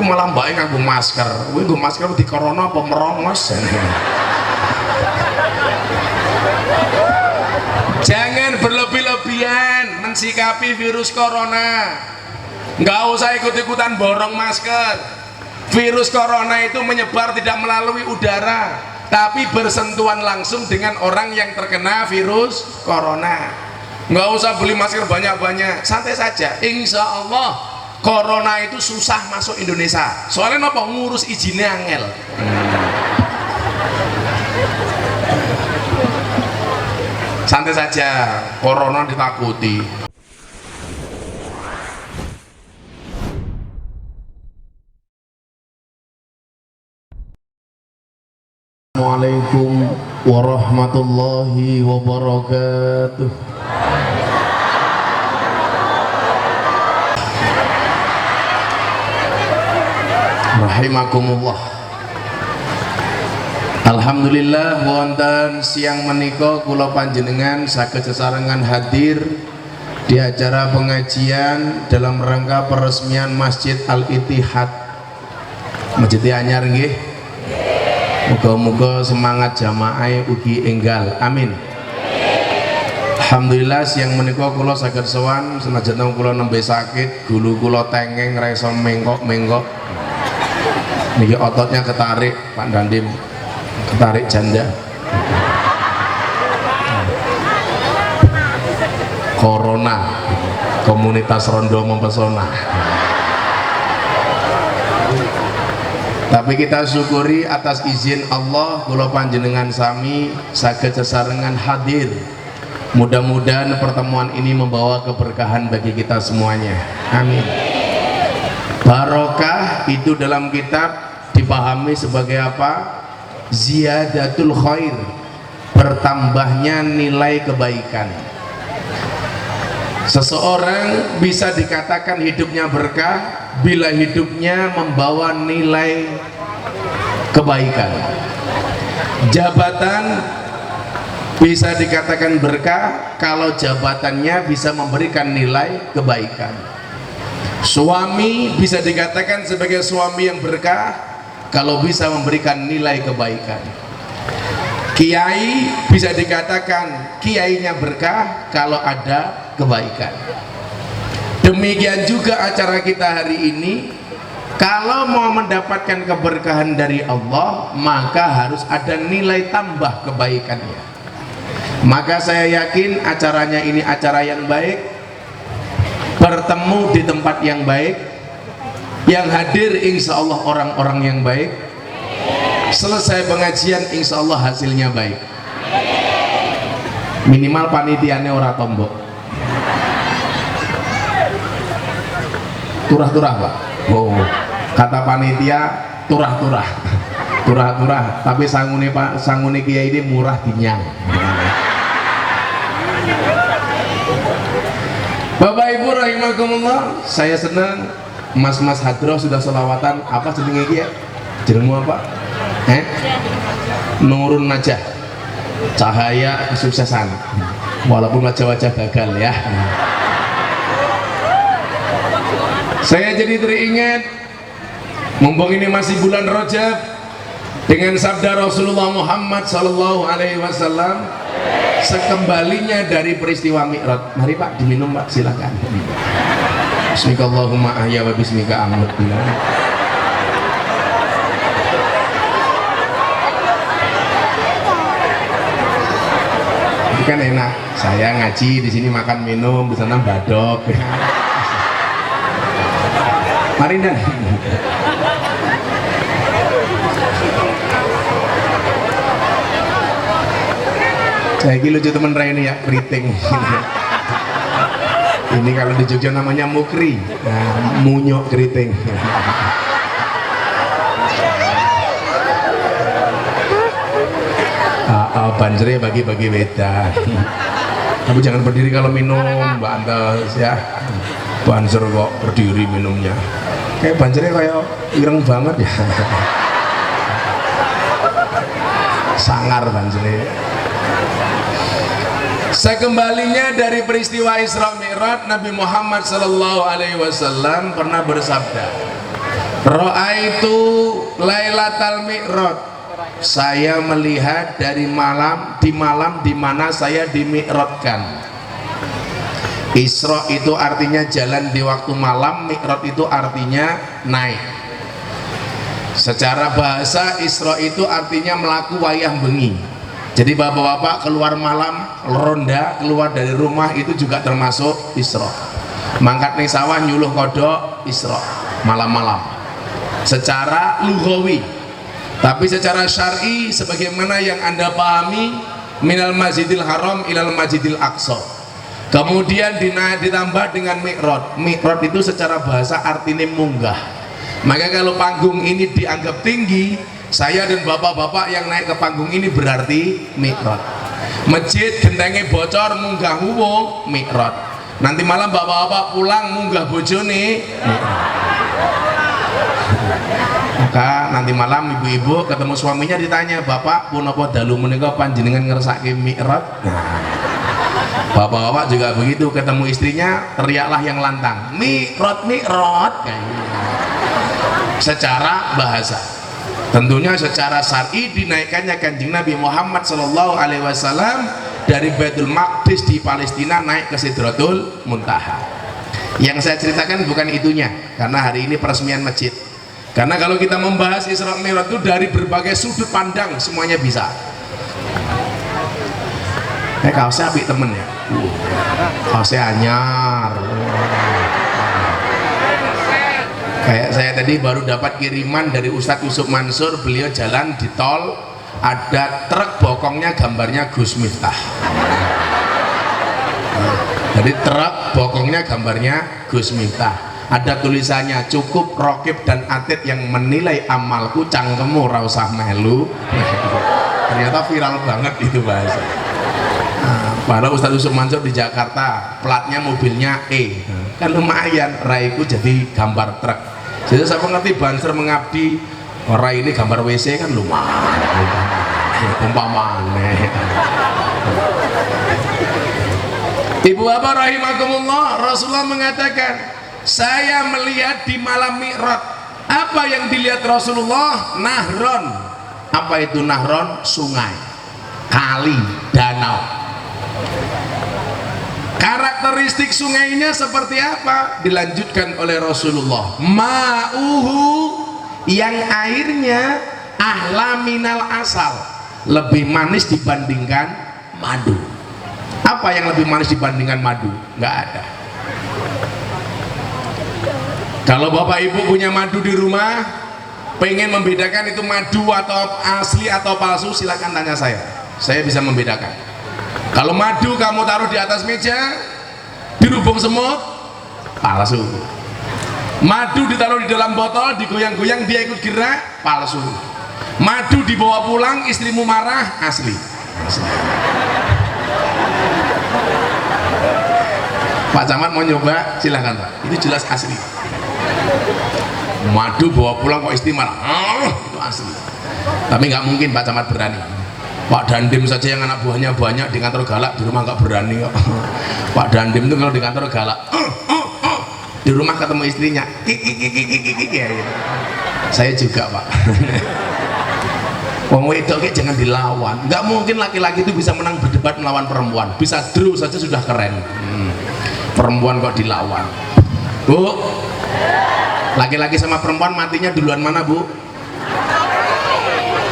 malah mbake nganggo masker. Kuwi nggo masker di corona apa merongos. Jangan berlebih-lebihan mensikapi virus corona. Nggak usah ikut-ikutan borong masker. Virus corona itu menyebar tidak melalui udara, tapi bersentuhan langsung dengan orang yang terkena virus corona. Nggak usah beli masker banyak-banyak, santai saja. Insya Allah corona itu susah masuk Indonesia. Soalnya apa? Ngurus izinnya angel. Santai saja, corona ditakuti. Assalamualaikum warahmatullahi wabarakatuh. Rahimakumullah. Alhamdulillah wonten siang menika kula panjenengan saged sesarengan hadir di acara pengajian dalam rangka peresmian Masjid Al-Ittihad. Masjid anyar nggih. Muga-muga semangat jamaah ugi enggal. Amin. Alhamdulillah siang menika kula saged sowan senajan kula nembe sakit, gulu kula tengeng ra iso mengkok-mengkok. Niki ototnya ketarik Pak Dandim. Ketarik janda. Corona, komunitas rondo mempesona. Tapi kita syukuri atas izin Allah kula panjenengan sami saged sesarengan hadir. Mudah-mudahan pertemuan ini membawa keberkahan bagi kita semuanya. Amin. Barokah itu dalam kitab dipahami sebagai apa? Ziyadatul khair, bertambahnya nilai kebaikan. Seseorang bisa dikatakan hidupnya berkah bila hidupnya membawa nilai kebaikan. Jabatan bisa dikatakan berkah kalau jabatannya bisa memberikan nilai kebaikan. Suami bisa dikatakan sebagai suami yang berkah kalau bisa memberikan nilai kebaikan. Kiai bisa dikatakan kiainya berkah kalau ada kebaikan. Demikian juga acara kita hari ini, kalau mau mendapatkan keberkahan dari Allah maka harus ada nilai tambah kebaikannya. Maka saya yakin acaranya ini acara yang baik, bertemu di tempat yang baik, yang hadir insya Allah orang-orang yang baik, selesai pengajian insya Allah hasilnya baik. Minimal panitiane ora tombok, turah-turah Pak. Oh, kata panitia turah-turah, turah-turah. Tapi sangune Pak, sangune kiai ini murah dinyang. Bapak Ibu rahimakumullah, saya senang Mas-mas hadroh sudah selawatan. Apa jenenge iki ya? Jenengmu apa? Nurun Najah, cahaya kesuksesan. Walaupun wajah-wajah gagal ya. Saya jadi teringat, mumpung ini masih bulan Rajab, dengan sabda Rasulullah Muhammad sallallahu alaihi wasallam, sekembalinya dari peristiwa Mi'raj. Mari Pak diminum Pak, silakan. Bismillahumma ahya wa bismika amut bila. Itu kan enak. Saya ngaji di sini makan minum, di sana badok. Mari dan. Saya lucu temen Ray ini ya, keriting. Ini kalau di Jogja namanya mukri, nah, munyok keriting. Banjirnya bagi-bagi beda. Tapi jangan berdiri kalau minum, Mbak Antas ya. Banjir kok berdiri minumnya. Kayak banjirnya kayak ireng banget ya. Sangar banjirnya. Sekembalinya dari peristiwa Isra Mi'raj, Nabi Muhammad sallallahu alaihi wasallam pernah bersabda, Ra'aitu Lailatal Mi'raj, saya melihat dari malam di mana saya dimi'rajkan. Isra itu artinya jalan di waktu malam, Mi'raj itu artinya naik. Secara bahasa Isra itu artinya melaku wayah bengi. Jadi bapak-bapak keluar malam, ronda keluar dari rumah itu juga termasuk Isra. Mangkat ning sawah nyuluh kodok Isra malam-malam. Secara lughawi. Tapi secara syar'i sebagaimana yang Anda pahami, minal Masjidil Haram ilal Masjidil Aqsa. Kemudian ditambah dengan Mi'raj. Mi'raj itu secara bahasa artinya munggah. Maka kalau panggung ini dianggap tinggi, saya dan bapak-bapak yang naik ke panggung ini berarti Mi'raj. Masjid gentengnya bocor munggah huwo Mi'raj. Nanti malam bapak-bapak pulang munggah bojone Mi'raj. Maka nanti malam ibu-ibu ketemu suaminya ditanya, "Bapak pun apa dalu menika panjenengan ngersake Mi'raj?" Bapak-bapak juga begitu, ketemu istrinya teriaklah yang lantang, "Mi'raj, Mi'raj." Secara bahasa. Tentunya secara syar'i dinaikkannya Kanjeng Nabi Muhammad sallallahu alaihi wasallam dari Baitul Maqdis di Palestina naik ke Sidratul Muntaha. Yang saya ceritakan bukan itunya, karena hari ini peresmian masjid. Karena kalau kita membahas Isra Mi'raj itu dari berbagai sudut pandang semuanya bisa. Kaosnya apik temen ya. Kaosnya anyar. Kayak saya tadi baru dapat kiriman dari Ustadz Yusuf Mansur, beliau jalan di tol, ada truk bokongnya gambarnya Gus Miftah. Jadi truk bokongnya gambarnya Gus Miftah. Ada tulisannya, "Cukup Rokib dan Atid yang menilai amalku, cangkemmu ra usah melu." Ternyata viral banget itu bahasa. Padahal Ustadz Yusuf Mansur di Jakarta, platnya mobilnya E, kan lumayan, raiku jadi gambar truk. Jadi saya mengerti Banser mengabdi, rai ini gambar WC kan lumayan, umpamane. Ibu bapak rahimakumullah, Rasulullah mengatakan, saya melihat di malam Mi'raj. Apa yang dilihat Rasulullah? Nahron. Apa itu nahron? Sungai, kali, danau. Karakteristik sungainya seperti apa? Dilanjutkan oleh Rasulullah, ma'uhu, yang airnya ahla minal asal, lebih manis dibandingkan madu. Apa yang lebih manis dibandingkan madu? Nggak ada. Kalau bapak ibu punya madu di rumah, pengen membedakan itu madu atau asli atau palsu, silakan tanya saya bisa membedakan. Kalau madu kamu taruh di atas meja, dirubung semut, palsu. Madu ditaruh di dalam botol, digoyang-goyang dia ikut gerak, palsu. Madu dibawa pulang, istrimu marah, asli. Pak Camat mau nyoba, silahkan Pak. Itu jelas asli. Madu bawa pulang kok istri marah, itu asli. Tapi nggak mungkin Pak Camat berani. Pak Dandim saja yang anak buahnya banyak di kantor galak, di rumah nggak berani kok. Pak Dandim itu kalau di kantor galak, di rumah ketemu istrinya, ya. Saya juga Pak. Wong wedok jangan dilawan. Nggak mungkin laki-laki itu bisa menang berdebat melawan perempuan. Bisa draw saja sudah keren. Perempuan kok dilawan. Bu, laki-laki sama perempuan matinya duluan mana Bu?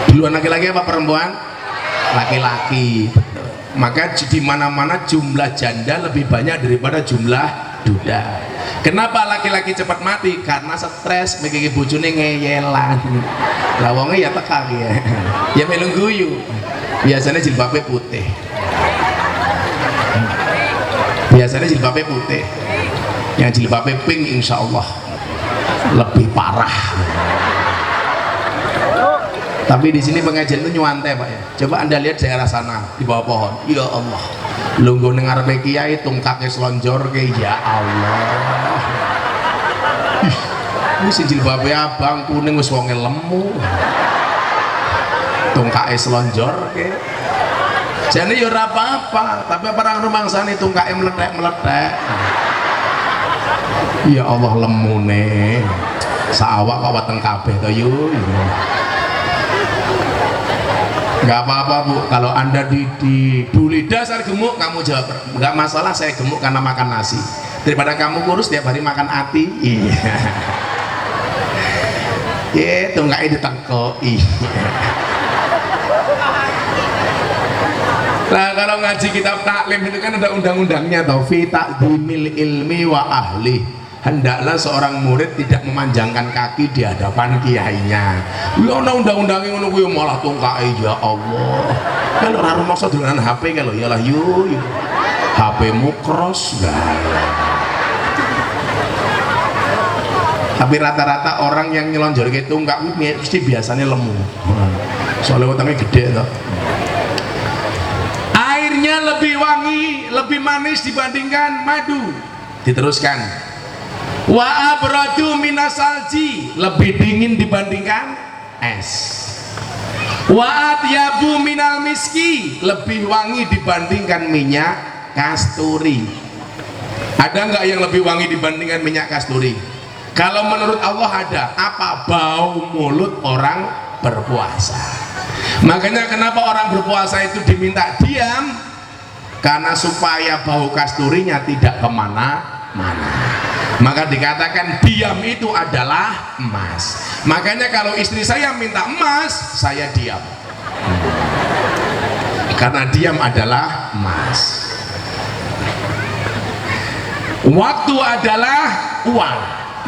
Duluan laki-laki apa perempuan? Laki-laki. Maka di mana-mana jumlah janda lebih banyak daripada jumlah duda. Kenapa laki-laki cepat mati? Karena stres, mikir bojone ngeyelan. Lah wonge ya tekak ya. Ya melu guyu. Biasanya jilbabnya putih. Biasanya jilbabnya putih. Yang jilbabnya pink insya Allah lebih parah. Tapi di sini pengajian itu nyuantai Pak ya. Coba Anda lihat daerah sana di bawah pohon. Ya Allah. Lungguh ning ngarepe kiai tungkake slonjor ke, ya Allah. Ini sing jilbabe abang kuning wis wonge lemu. Tungkake slonjor ke. Jane ya ora apa-apa, tapi perang rumangsane tungkake meletek-meletek. Ya Allah lemune. Saawak kok weteng kabeh to yu. Nggak apa-apa Bu, kalau Anda di duli dasar gemuk, kamu jawab nggak masalah, saya gemuk karena makan nasi, daripada kamu kurus tiap hari makan ati. Iya. Itu nggak itu tengko. Iya. Nah kalau ngaji kitab taklim itu kan ada undang-undangnya tau, fi taqdimil ilmi wa ahli. Hendaklah seorang murid tidak memanjangkan kaki di hadapan kiainya. Ya ana undang-undangnya ngono kuwi malah tungkae, ya Allah. Kalau ora rumangsa dolanan HP kalau ya lah yo. HP-mu cross gaya. Tapi rata-rata orang yang nyelonjorke tungkak kuwi mesti biasanya lemu. Soalnya utangnya gede toh. Airnya lebih wangi, lebih manis dibandingkan madu. Diteruskan. Wa abradu minasalji, lebih dingin dibandingkan es. Wa atyabu minal miski, lebih wangi dibandingkan minyak kasturi. Ada nggak yang lebih wangi dibandingkan minyak kasturi? Kalau menurut Allah ada. Apa? Bau mulut orang berpuasa. Makanya kenapa orang berpuasa itu diminta diam? Karena supaya bau kasturinya tidak kemana-mana. Maka dikatakan diam itu adalah emas. Makanya kalau istri saya minta emas, saya diam. Karena diam adalah emas. Waktu adalah uang.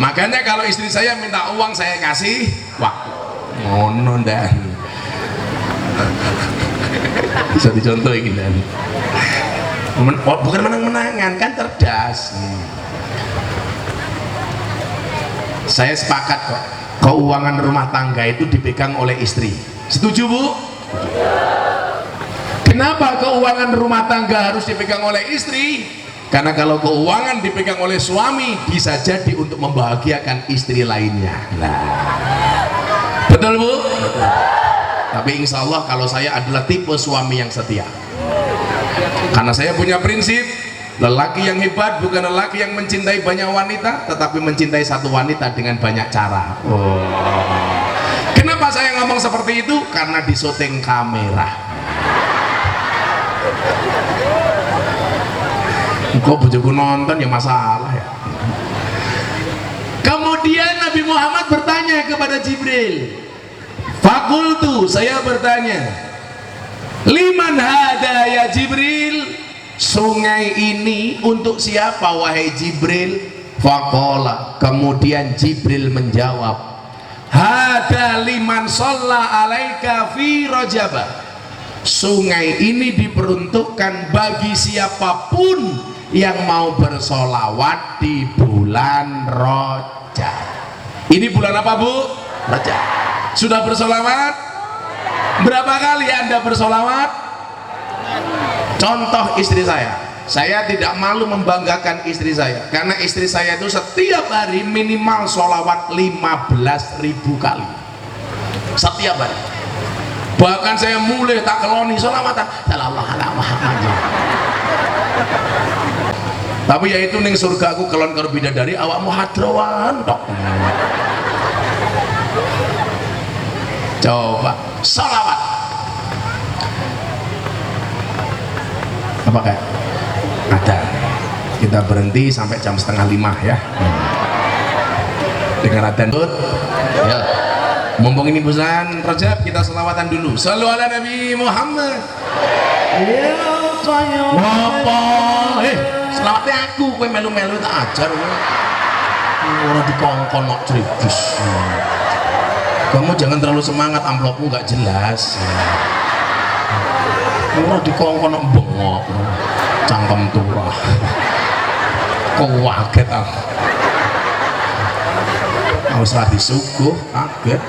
Makanya kalau istri saya minta uang, saya kasih waktu. Ngono dan bisa dicontohin dan bukan menang-menangan, kan cerdas. Saya sepakat kok, keuangan rumah tangga itu dipegang oleh istri. Setuju Bu? Kenapa keuangan rumah tangga harus dipegang oleh istri? Karena kalau keuangan dipegang oleh suami, bisa jadi untuk membahagiakan istri lainnya. Nah, betul Bu? Betul. Tapi insya Allah kalau saya adalah tipe suami yang setia. Karena saya punya prinsip, lelaki yang hebat bukan lelaki yang mencintai banyak wanita, tetapi mencintai satu wanita dengan banyak cara. Oh. Kenapa saya ngomong seperti itu? Karena di syuting kamera. Kok bojoku nonton ya masalah ya. Kemudian Nabi Muhammad bertanya kepada Jibril. Fakultu, saya bertanya, liman hada ya Jibril? Sungai ini untuk siapa wahai Jibril? Faqala, kemudian Jibril menjawab, hada liman shalla alaika fi rajaba. Sungai ini diperuntukkan bagi siapapun yang mau bersolawat di bulan Rajab. Ini bulan apa Bu? Rajab. Sudah bersolawat? Berapa kali Anda bersolawat? Contoh istri saya tidak malu membanggakan istri saya, karena istri saya itu setiap hari minimal sholawat 15.000 kali setiap hari. Bahkan saya mulai tak keloni sholawatan sallallahu alaihi wasallam. Tapi ya itu ning surga aku kelon karo bidadari awakmu hadrawan tok. Coba sholawat. Apa kayak ada, kita berhenti sampai jam 4:30 ya dengan adzan ya. Mumpung ini bulan Rajab, kita selawatan dulu. Shallu ala Nabi Muhammad. Ya apa? Selawatnya aku, kowe melu-melu tak ajar kowe. Ora dikongkon kok cerdas. Kamu jangan terlalu semangat, amplopmu nggak jelas. Ora dikongkon kok bengok. Cangkem turah. Kok kaget ah. Harus lagi suguh, kaget.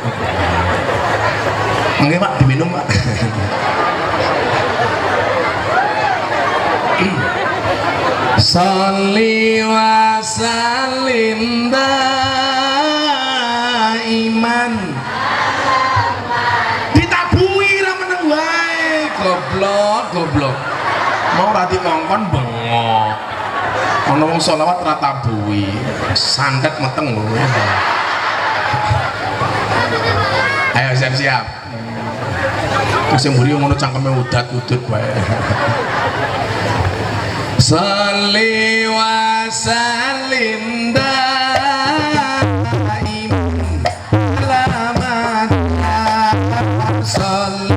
Nggih Pak, diminum Pak. Sholli wa sallim daiman. Ditabui ra meneng wae, goblok. Mau ra dikongkon bengok. Ana wong selawat ra tabuhi. Santet meteng lho. Ayo siap-siap. Kasih mburi ngono cangkeme udat-udut wae. Sholli wa sallim daiman ala man sholli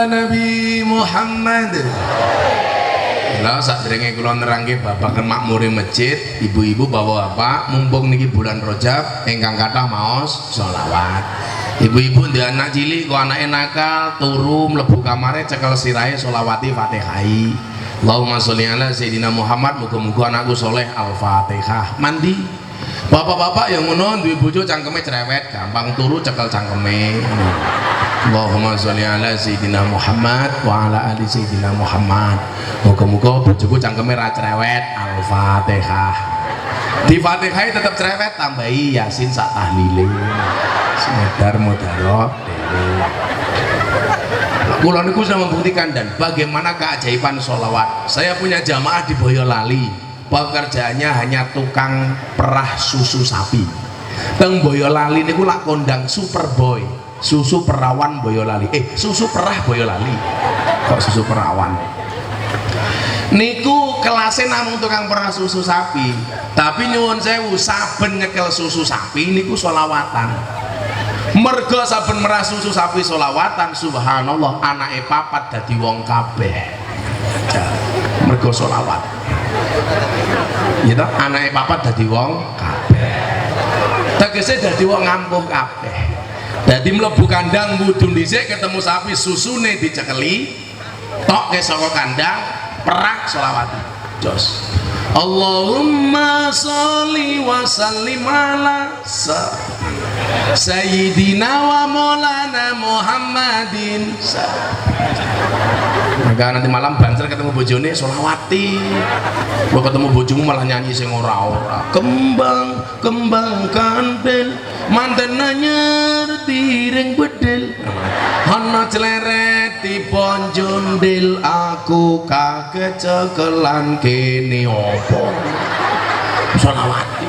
Nabi Muhammad. Lah sadurunge kula nerangke babagan makmure masjid, ibu-ibu bapak-bapak, mumpung niki bulan Rajab ingkang kathah maos sholawat. Ibu-ibu ndek anak cilik kok anake nakal turu mlebu kamare cekel sirahe sholawati Fatihai. Allahumma sholli ala Sayyidina Muhammad. Muga-muga anakku soleh. Al-Fatihah. Mandi. Bapak-bapak yang ngono duwe bojo cangkeme cerewet, gampang turu cekel cangkeme. Allahumma sholli ala Sayyidina Muhammad wa ala ali Sayyidina Muhammad. Muga-muga bojoku cangkeme ra cerewet. Al-Fatihah. Di Fatihah tetap cerewet, tambahi Yasin sak tahlile. Semedar mudarat dhewe. Kula niku sudah membuktikan dan bagaimana keajaiban sholawat. Saya punya jamaah di Boyolali, pekerjaannya hanya tukang perah susu sapi. Teng Boyolali niku lak kondang Superboy, susu perawan Boyolali. Susu perah Boyolali. Kok susu perawan? Niku kelasnya namung tukang perah susu sapi. Tapi nyuwun sewu, saben nyekel susu sapi niku sholawatan. Mergo saben merah susu sapi sholawatan, subhanallah anake papat dadi wong kabeh. Mergo sholawat. Ya toh, anake papat dadi wong kabeh. Tegese dadi wong ngampuh kabeh. Dadi mlebu kandang wudu dhisik ketemu sapi susune dicekeli, tok ke saka kandang perang sholawatan. Jos. Allahumma sholli wa sallim ala Sayyidina wa Maulana Muhammadin. Maka nanti malam banser ketemu bojone sholawati. Gua ketemu bojomu malah nyanyi sing ora-ora. Kembang kembang kandel manten anyar tiring bedel. Ana cleret tiba jondel aku kaget cekelan kene opo. Sholawati.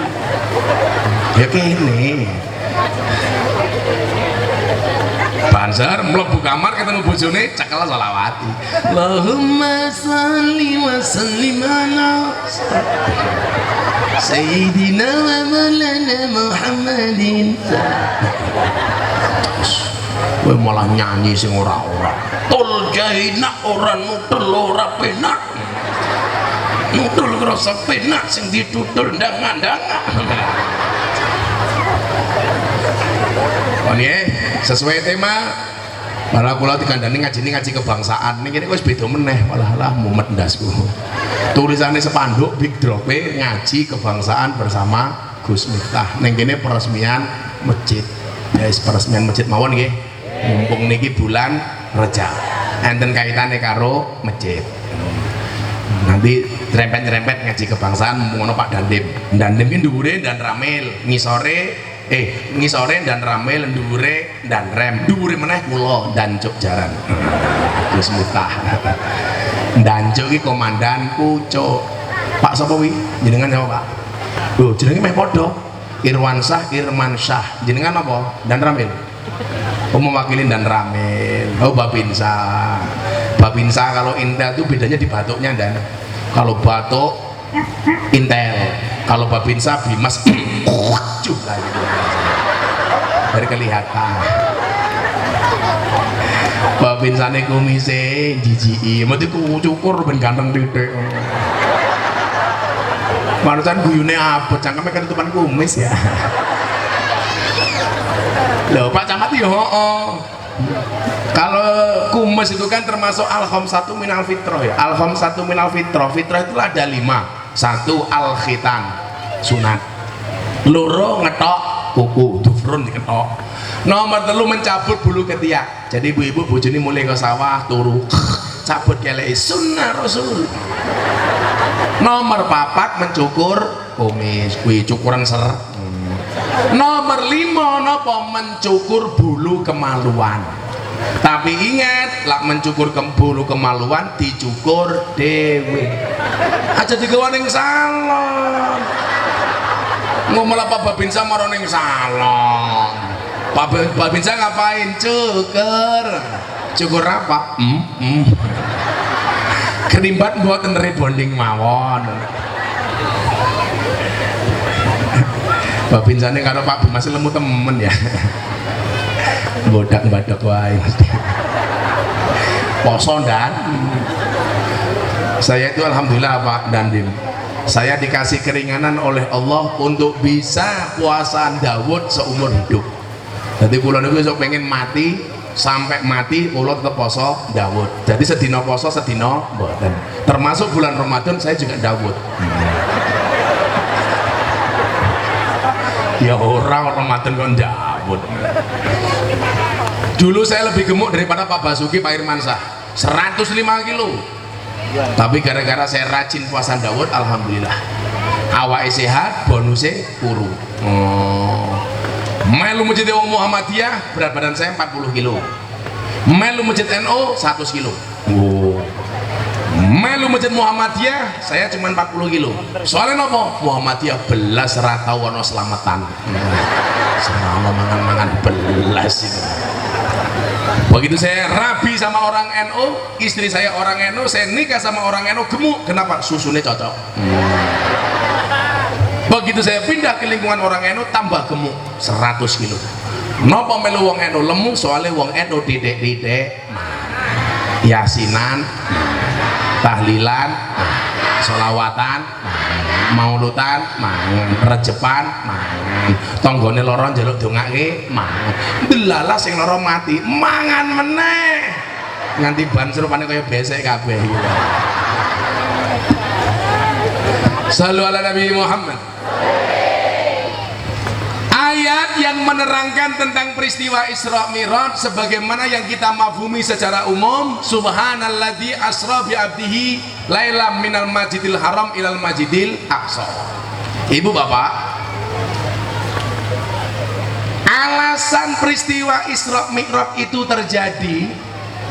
Ya kene. Banser mlebu kamar ketemu bojone cekel sholawati. Allahumma sholli wa sallim ala Sayyidina wa Maulana Muhammadin. Kowe malah nyanyi sing ora-ora. Tul jahina ora nutul ora penak. Nutul krasa penak sing ditutul ndang-ndangan. Sesuai tema malah kula dikandani ngaji kebangsaan ning kene wis beda meneh malah mumet ndasku. Tulisannya sepanduk big drop ngaji kebangsaan bersama Gus Miftah. Ning kene peresmian masjid. Ya peresmian masjid mawon nggih. Mumpung niki bulan Rejab. Enten kaitane karo masjid. Nanti nyerempet ngaji kebangsaan mumpung ono Pak Dandim. Dandim ki dhuwure dan ramil, ngisore dan ramil, dhuwure dan rem, dhuwure meneh kula dan cuk jaran. Gus Miftah. Dancuk ki komandanku cuk. Pak sapa wi? Jenengan sapa, Pak? Lho, jenenge meh padha. Irwansyah, Irmansyah. Jenengan apa? Dan ramil. Mewakili dan ramil. Oh, Babinsa. Babinsa kalau Intel itu bedanya di batuknya dan kalau batuk Intel, kalau Babinsa Bimas juga gitu. Dari kelihatan. Babinsane kumise jijiki, mesti cukur ben ganteng titik. Manusan guyune abot, cangkeme ketutupan kumis ya. Loh, Pak Camat ya kalau kumis itu kan termasuk al-khamsatu minal fitrah ya. Al-khamsatu minal fitrah. Fitrah itu ada 5. 1 al-khitan, sunat. Loro ngetok kuku, dufrun diketok. Nomor 3 mencabut bulu ketiak. Jadi ibu-ibu bojone mulai ke sawah turu cabut kelek sunnah Rasul. Nomor 4 mencukur kumis, kuwi cukuran ser. Nomor 5 napa mencukur bulu kemaluan. Tapi ingat, lak mencukur bulu kemaluan dicukur dewe. Aja digawa ning salon. Ngomong apa Babinsa marang ning salon. Babinsa ngapain? Cukur apa? Kerimbat mboten rebonding mawon. Babinsane karo Pak Bimas lemu temen ya. Bodak-badak wae mesti. Poso dan saya itu alhamdulillah Pak Dandim. Saya dikasih keringanan oleh Allah untuk bisa puasa Daud seumur hidup. Jadi kula niku esuk pengen mati sampai mati kula tetep poso Daud. Jadi sedina poso sedina mboten. termasuk bulan Ramadan saya juga Dawud. Ya orang Ramadan kok Dawud. Dulu saya lebih gemuk daripada Pak Basuki, Pak Irmansyah, 105 kilo. Tapi gara-gara saya rajin puasa Dawud, alhamdulillah awake sehat, bonusnya kuru. Melu masjid Muhammadiyah berat badan saya 40 kilo. Melu masjid NU 100 kilo. Melu masjid Muhammadiyah saya cuma 40 kilo. Soalnya apa? Muhammadiyah belas ratawono selamatan. Selama mangan-mangan belas itu. Begitu saya rabi sama orang NU, istri saya orang NU, saya nikah sama orang NU, gemuk. Kenapa? Susunya cocok. Begitu saya pindah ke lingkungan orang NU, tambah gemuk 100 kilo. Napa melu wong NU lemu? Soalnya wong NU didik-didik yasinan, tahlilan, sholawatan, maulutan, rejepan, tonggone loro njaluk dongake, delala sing loro mati, mangan meneh nganti ban serupane kaya besek kabeh. Shallu ala Nabi Muhammad. Ayat yang menerangkan tentang peristiwa Isra Mi'raj sebagaimana yang kita mafhumi secara umum, subhanalladzi asra bi abdihi lailam minal masjidil haram ilal masjidil aqsa. Ibu bapak, alasan peristiwa Isra Mi'raj itu terjadi,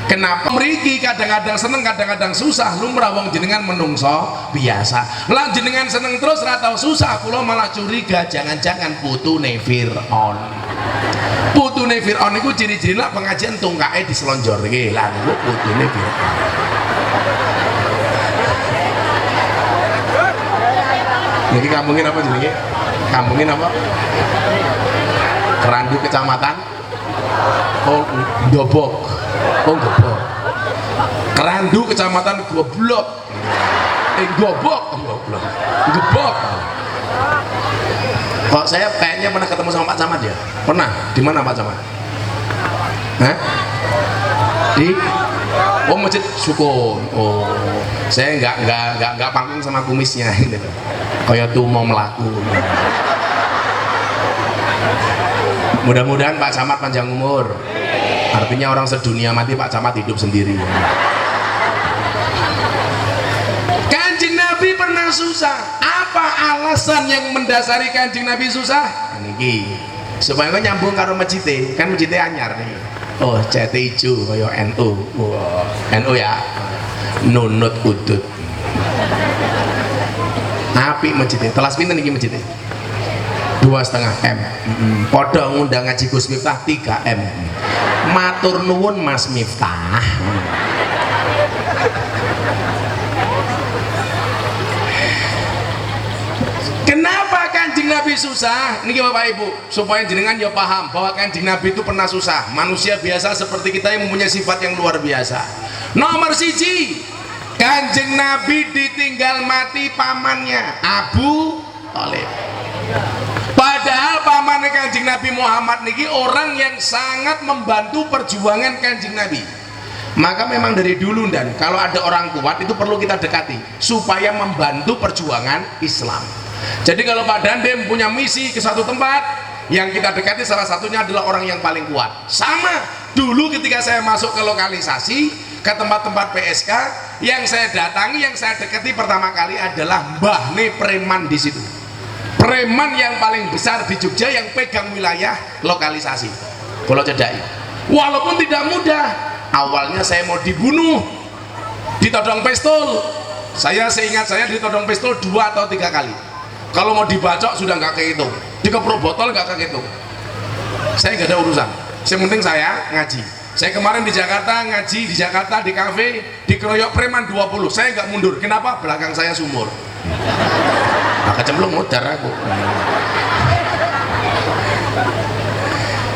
kenapa mriki kadang-kadang seneng kadang-kadang susah, lumrah wong jenengan menungso biasa. Lah jenengan seneng terus ra tau susah, kula malah curiga jangan-jangan putune Fir'aun. Putune Fir'aun iku ciri-ciri lah pengajian tungkae diselonjorke. Lah niku putune Fir'aun. Niki kampungin apa jenenge? Kampungin apa? Kerandu Kecamatan Dobok. Gobok. Kerandu Kecamatan Goblok. Gobok. Gebok. Kok saya kayaknya pernah ketemu sama Pak Camat ya? Pernah? Di mana Pak Camat? Hah? Di Masjid Sukun. Saya nggak panggung sama kumisnya gitu. Kayak tuh mau melaku. Mudah-mudahan Pak Camat panjang umur. Artinya orang sedunia mati, Pak Camat hidup sendiri. Kanjeng Nabi pernah susah. Apa alasan yang mendasari Kanjeng Nabi susah? Niki supaya kau nyambung karo masjid, kan masjidnya anyar nih. Oh, cat hijau kayak NU. Wow, NU ya. Nunut udut. Api masjidnya. Telas pinten niki masjidnya? 2,5 M. Podo ngundang ngaji Gus Miftah 3 M. Matur nuwun Mas Miftah. Kenapa Kanjeng Nabi susah? Niki Bapak Ibu, supaya jenengan ya paham bahwa Kanjeng Nabi itu pernah susah. Manusia biasa seperti kita yang mempunyai sifat yang luar biasa. Nomor siji, Kanjeng Nabi ditinggal mati pamannya Abu Thalib. Padahal pamannya Kanjeng Nabi Muhammad niki orang yang sangat membantu perjuangan Kanjeng Nabi. Maka memang dari dulu dan kalau ada orang kuat itu perlu kita dekati supaya membantu perjuangan Islam. Jadi kalau Pak Dandem punya misi ke satu tempat, yang kita dekati salah satunya adalah orang yang paling kuat. Sama dulu ketika saya masuk ke lokalisasi, ke tempat-tempat PSK, yang saya datangi, yang saya dekati pertama kali adalah Mbah Ne Preman di situ. Preman yang paling besar di Jogja yang pegang wilayah lokalisasi. Kalau cedai, walaupun tidak mudah. Awalnya saya mau dibunuh, ditodong pistol. Saya seingat saya ditodong pistol 2 atau 3 kali. Kalau mau dibacok sudah nggak kehitung, dikeprok botol nggak kehitung. Saya nggak ada urusan. Yang penting saya ngaji. Saya kemarin di Jakarta ngaji di Jakarta di kafe, dikeroyok preman 20. Saya nggak mundur. Kenapa? Belakang saya sumur. Nah, kecemplung mudar aku.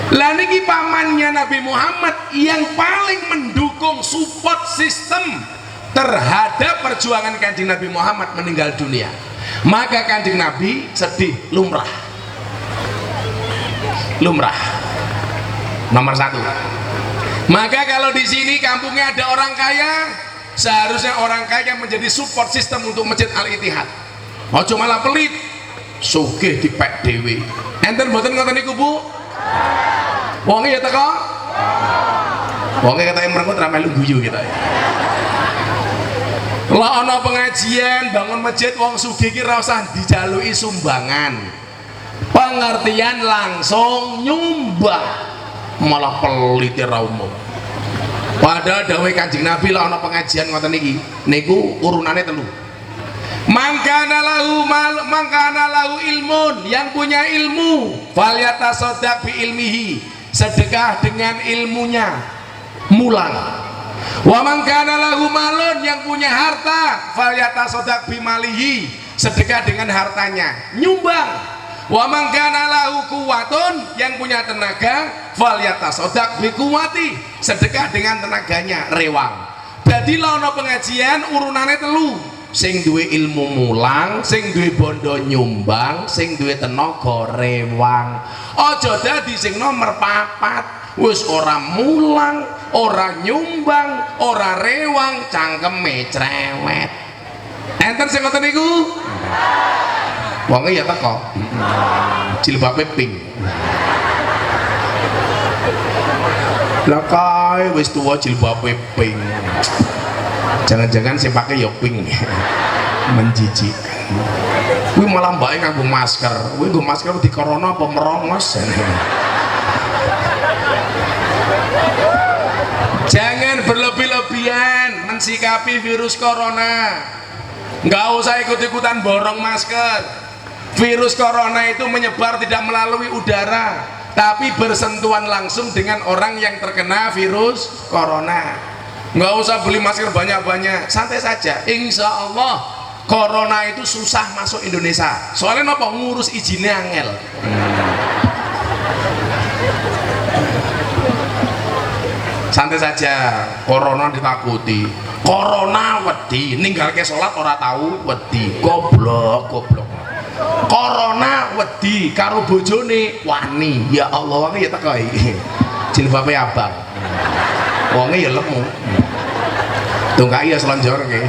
Lah niki pamannya Nabi Muhammad yang paling mendukung support sistem terhadap perjuangan Kanjeng Nabi Muhammad meninggal dunia. Maka Kanjeng Nabi sedih, lumrah. Lumrah. Nomor 1. Maka kalau di sini kampungnya ada orang kaya, Seharusnya orang kaya menjadi support system untuk Masjid Al-Ittihad. Ojo malah pelit, sugih dipek dhewe. Enten mboten ngoten niku Bu? Wonge ya teko? Wonge ketake mrengkut ra melu guyu kita. Lah ana pengajian bangun masjid wong sugih ki ra usah dijaluki sumbangan. Pengertian langsung nyumbang. Malah pelit ra umum. Padahal dawuh Kanjeng Nabi lah ana pengajian ngoten niki. Niku urunane telu. Mangkana lahu ilmun, yang punya ilmu falyatasaddaq bi ilmihi, sedekah dengan ilmunya, mulang. Wa mangkana lahu malun, yang punya harta falyatasaddaq bi malihi, sedekah dengan hartanya, nyumbang. Wa mangkana lahu quwwatun, yang punya tenaga falyatasaddaq bi quwwati, sedekah dengan tenaganya, rewang. Jadi lah ana pengajian urunane telu. Sing duwe ilmu mulang, sing duwe bondo nyumbang, sing duwe tenaga rewang. Aja dadi sing nomor 4, wis ora mulang, ora nyumbang, ora rewang, cangkeme cerewet. Enten sing ngoten niku? Wonge ya teko. Jilbabe pink. Lah kae wis tuwa jilbabe pink. Jangan-jangan sing pakai ya pink. Menjijikkan. Kuwi malah mbake nganggo masker. Kuwi nggo masker di corona apa merongos. Jangan berlebih-lebihan mensikapi virus corona. Nggak usah ikut-ikutan borong masker. Virus corona itu menyebar tidak melalui udara, tapi bersentuhan langsung dengan orang yang terkena virus corona. Nggak usah beli masker banyak-banyak, santai saja. Insya Allah corona itu susah masuk Indonesia. Soalnya apa? Ngurus izinnya angel. Santai saja. Corona ditakuti. Corona wedi, ninggal ke sholat ora tahu wedi. Goblok. Corona wedi karo bojone wani. Ya Allah, wani ya tekai. Jilbabe abang. Wonge ya lemu. Tungkai ya selonjorke.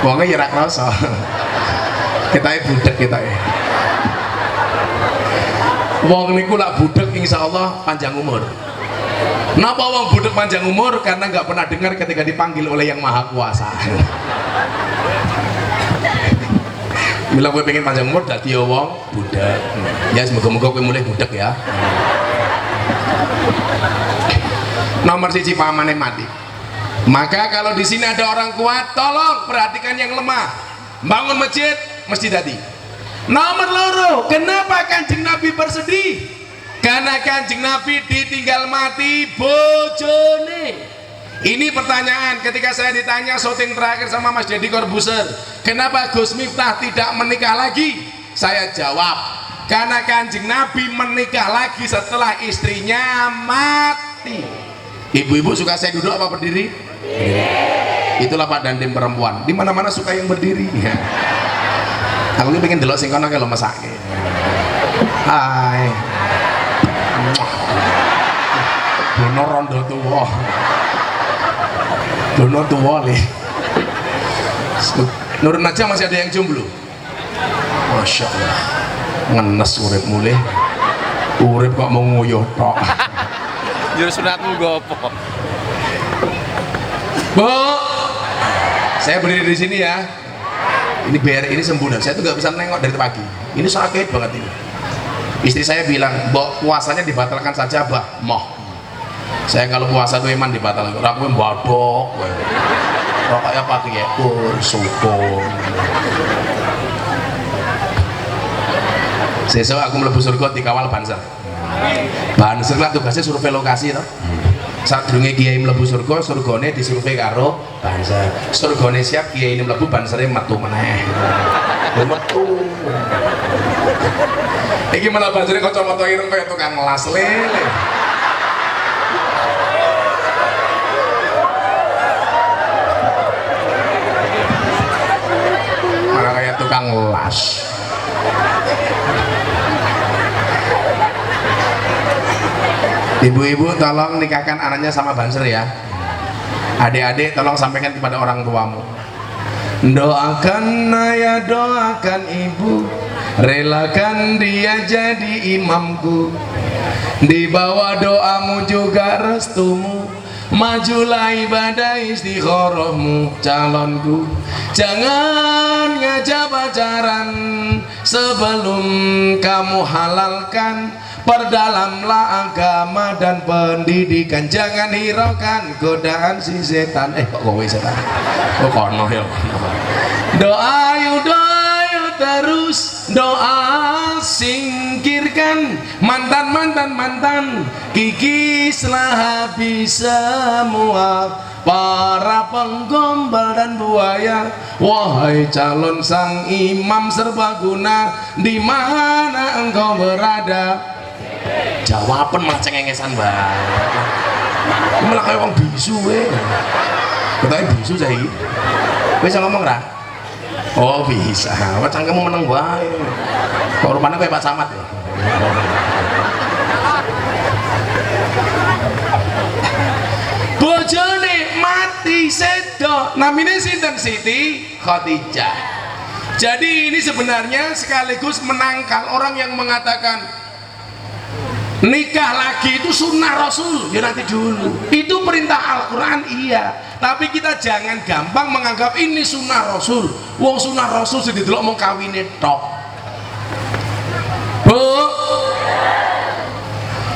Wonge ya ra krasa. Kitae budek kitae. Wong niku lak budek insyaallah panjang umur. Napa wong budek panjang umur? Karena nggak pernah dengar ketika dipanggil oleh Yang Maha Kuasa. Mila gue pengen panjang umur dadi wong budek. Ya semoga-moga gue mulai budek ya. Nomor 1 pamane mati. Maka kalau di sini ada orang kuat, tolong perhatikan yang lemah. Bangun masjid mesti dadi. Nomor 2, kenapa Kanjeng Nabi bersedih? Karena Kanjeng Nabi ditinggal mati bojone. Ini pertanyaan ketika saya ditanya syuting terakhir sama Mas Deddy Corbuzier, kenapa Gus Miftah tidak menikah lagi? Saya jawab, karena Kanjeng Nabi menikah lagi setelah istrinya mati. Ibu-ibu suka saya duduk apa berdiri? Itulah Pak Dandim perempuan. Di mana-mana suka yang berdiri. Aku ini pengen delok sing kono kalau mesake. Hai. Dono rondo tuwa. Dono tuwa le. Nurun aja masih ada yang jomblo. Masya Allah. Ngenes urip mulih. Urip kok mau nguyuh tok. Jurus sunatmu gopo. Bu, saya berdiri di sini ya. Ini BRI ini sempurna. Saya tuh nggak bisa nengok dari pagi. Ini sakit banget ini. Istri saya bilang, "Mbok, puasanya dibatalkan saja, Mbak." Moh. Saya kalau puasa tuh emang dibatalkan. Aku mbadok. Rokoknya pakai ya, syukur. Sesuk aku mlebu surga dikawal Banser. Banser lah tugasnya survei lokasi toh. Sadurunge kiai mlebu surga, surgane disurvei karo Banser. Surgane siap, kiai ini mlebu, Bansere metu meneh. Metu. Iki malah Bansere kacamata ireng kaya tukang las lele. Malah kayak tukang las. Ibu-ibu tolong nikahkan anaknya sama Banser ya. Adik-adik tolong sampaikan kepada orang tuamu, doakan ayah, doakan ibu, relakan dia jadi imamku, di bawah doamu juga restumu, majulah ibadah istikharahmu calonku. Jangan ngajak pacaran sebelum kamu halalkan, perdalamlah agama dan pendidikan, jangan hiraukan godaan si setan. Kok kowe setan? Oh kono ya. Doa yuk terus, doa singkirkan mantan, kikislah habis semua para penggombal dan buaya. Wahai calon sang imam serbaguna, di mana engkau berada? Jawaban malah cengengesan banget, malah kayak orang bisu katanya bisu saya bisa ngomong ra? Oh bisa, wacang kamu menang bae kok rupanya kayak Pak Camat ya. Bojone mati sedo, namanya sinten? Siti Khadijah. Jadi ini sebenarnya sekaligus menangkal orang yang mengatakan nikah lagi itu sunnah Rasul. Ya nanti dulu, itu perintah Al-Quran iya, tapi kita jangan gampang menganggap ini sunnah Rasul. Wong sunnah Rasul sing didelok mung kawine tok. Bu,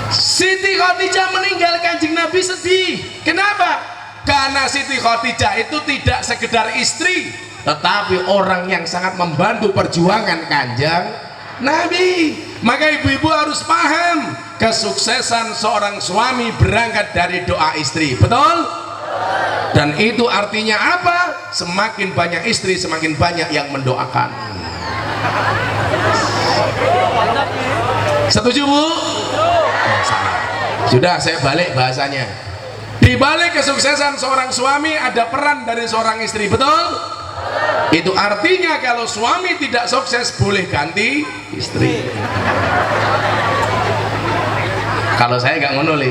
Siti Khadijah meninggal, Kanjeng Nabi sedih. Kenapa? Karena Siti Khadijah itu tidak sekedar istri, tetapi orang yang sangat membantu perjuangan Kanjeng Nabi. Maka ibu-ibu harus paham, kesuksesan seorang suami berangkat dari doa istri, betul? Dan itu artinya apa? Semakin banyak istri, semakin banyak yang mendoakan. Setuju Bu? Sudah, saya balik bahasanya. Di balik kesuksesan seorang suami ada peran dari seorang istri, betul? Itu artinya kalau suami tidak sukses boleh ganti istri. Kalau saya nggak ngono li.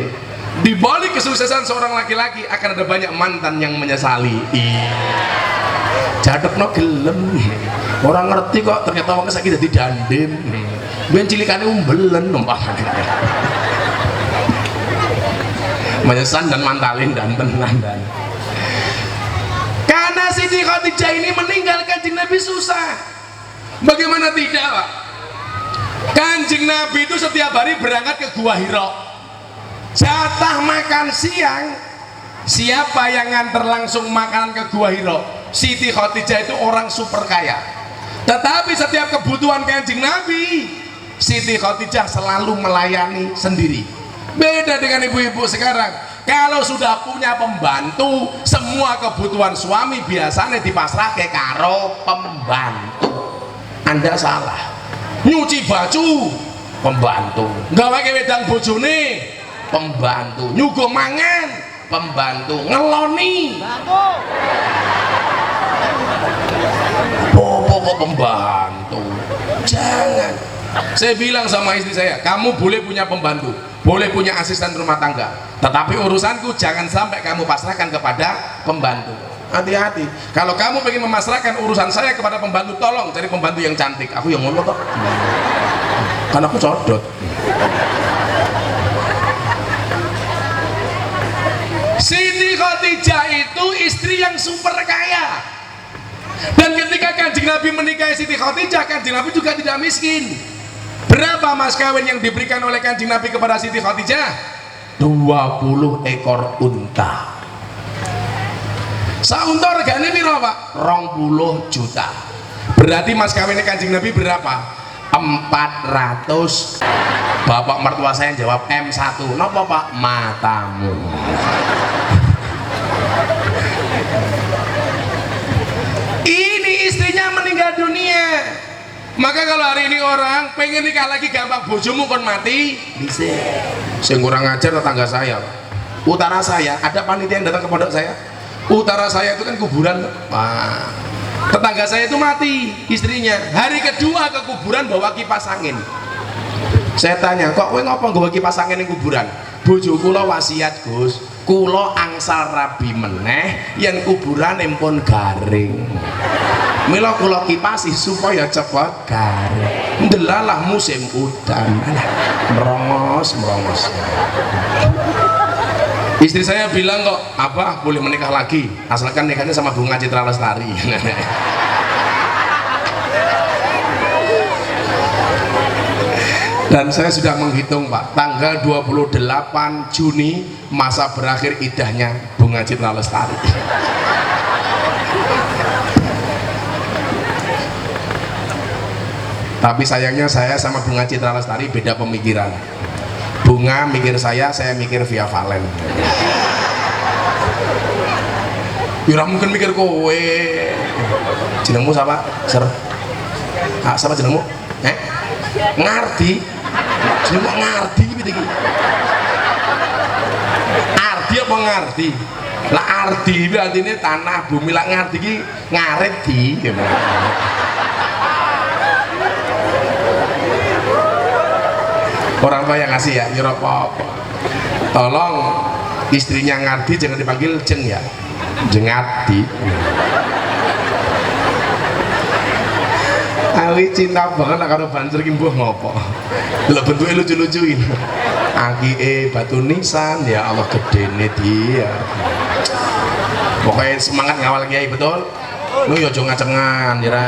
Di balik kesuksesan seorang laki-laki akan ada banyak mantan yang menyesali. Jaduk no gelem. Orang ngerti kok ternyata wong saiki dadi dandim. Ben cilikane umbelen umpamane. Menyesan dan mantalin dan tenan dan. Karena Siti Khadijah ini meninggal, Kanjeng Nabi susah. Bagaimana tidak Pak? Kanjeng Nabi itu setiap hari berangkat ke Gua Hira. Jatah makan siang, siapa yang nganter langsung makanan ke Gua Hira? Siti Khadijah itu orang super kaya. Tetapi setiap kebutuhan Kanjeng Nabi, Siti Khadijah selalu melayani sendiri. Beda dengan ibu-ibu sekarang. Kalau sudah punya pembantu, semua kebutuhan suami biasanya dipasrahke karo pembantu. Anda salah. Nyuci baju pembantu, gawe wedang bojone pembantu, nyuguh mangan pembantu, ngeloni kok pembantu. Jangan. Saya bilang sama istri saya, kamu boleh punya pembantu, boleh punya asisten rumah tangga, tetapi urusanku jangan sampai kamu pasrahkan kepada pembantu. Hati-hati, kalau kamu pengen memasrahkan urusan saya kepada pembantu, tolong cari pembantu yang cantik. Aku yang ngono kok, karena aku codot. Siti Khadijah itu istri yang super kaya, dan ketika Kanjeng Nabi menikahi Siti Khadijah, Kanjeng Nabi juga tidak miskin. Berapa mas kawin yang diberikan oleh Kanjeng Nabi kepada Siti Khadijah? 20 ekor unta. Saunta regane piro Pak? 20 juta. Berarti mas kawinnya Kanjeng Nabi berapa? 400. Bapak mertua saya jawab M1. Napa Pak? Matamu. Ini istrinya meninggal dunia. Maka kalau hari ini orang pengen nikah lagi gampang, bojomu kon mati bisa. Saya kurang ajar tetangga saya Pak. Utara saya ada panitia yang datang ke pondok saya. Utara saya itu kan kuburan Pak. Tetangga saya itu mati istrinya, hari kedua ke kuburan bawa kipas angin. Saya tanya, kok kowe ngapa nggawa kipas angin ning kuburan? Bojoku lo wasiat Gus, kula angsal rabi meneh yen kuburane pun garing. Mila kula kipasi supaya cepet garing. Ndelalah musim udan. Merongos. Istri saya bilang kok, apa boleh menikah lagi asalkan nikahnya sama Bunga Citra Lestari. Dan saya sudah menghitung Pak, tanggal 28 Juni masa berakhir idahnya Bunga Citra Lestari. Tapi sayangnya saya sama Bunga Citra Lestari beda pemikiran. Bunga mikir saya mikir Via Valen. Yura mungkin mikir kowe. Jenengmu siapa? Ser. Ah, siapa jenengmu? Ngardi. Jenengmu Ngardi gitu iki. Ardi apa ngardi? Lah ardi itu artinya tanah bumi, lah ngardi iki ngaret di. Orang tua yang ngasih ya, nyuruh apa-apa. Tolong istrinya Ngardi jangan dipanggil Jeng ya, Jengardi. Awi cinta banget lah karo banjur ki mbuh ngopo. Lho bentuke lucu-lucuin. Aki batu nisan ya Allah gedene dia. Pokoknya semangat ngawal kiai betul. Lu yo aja ngacengan ya.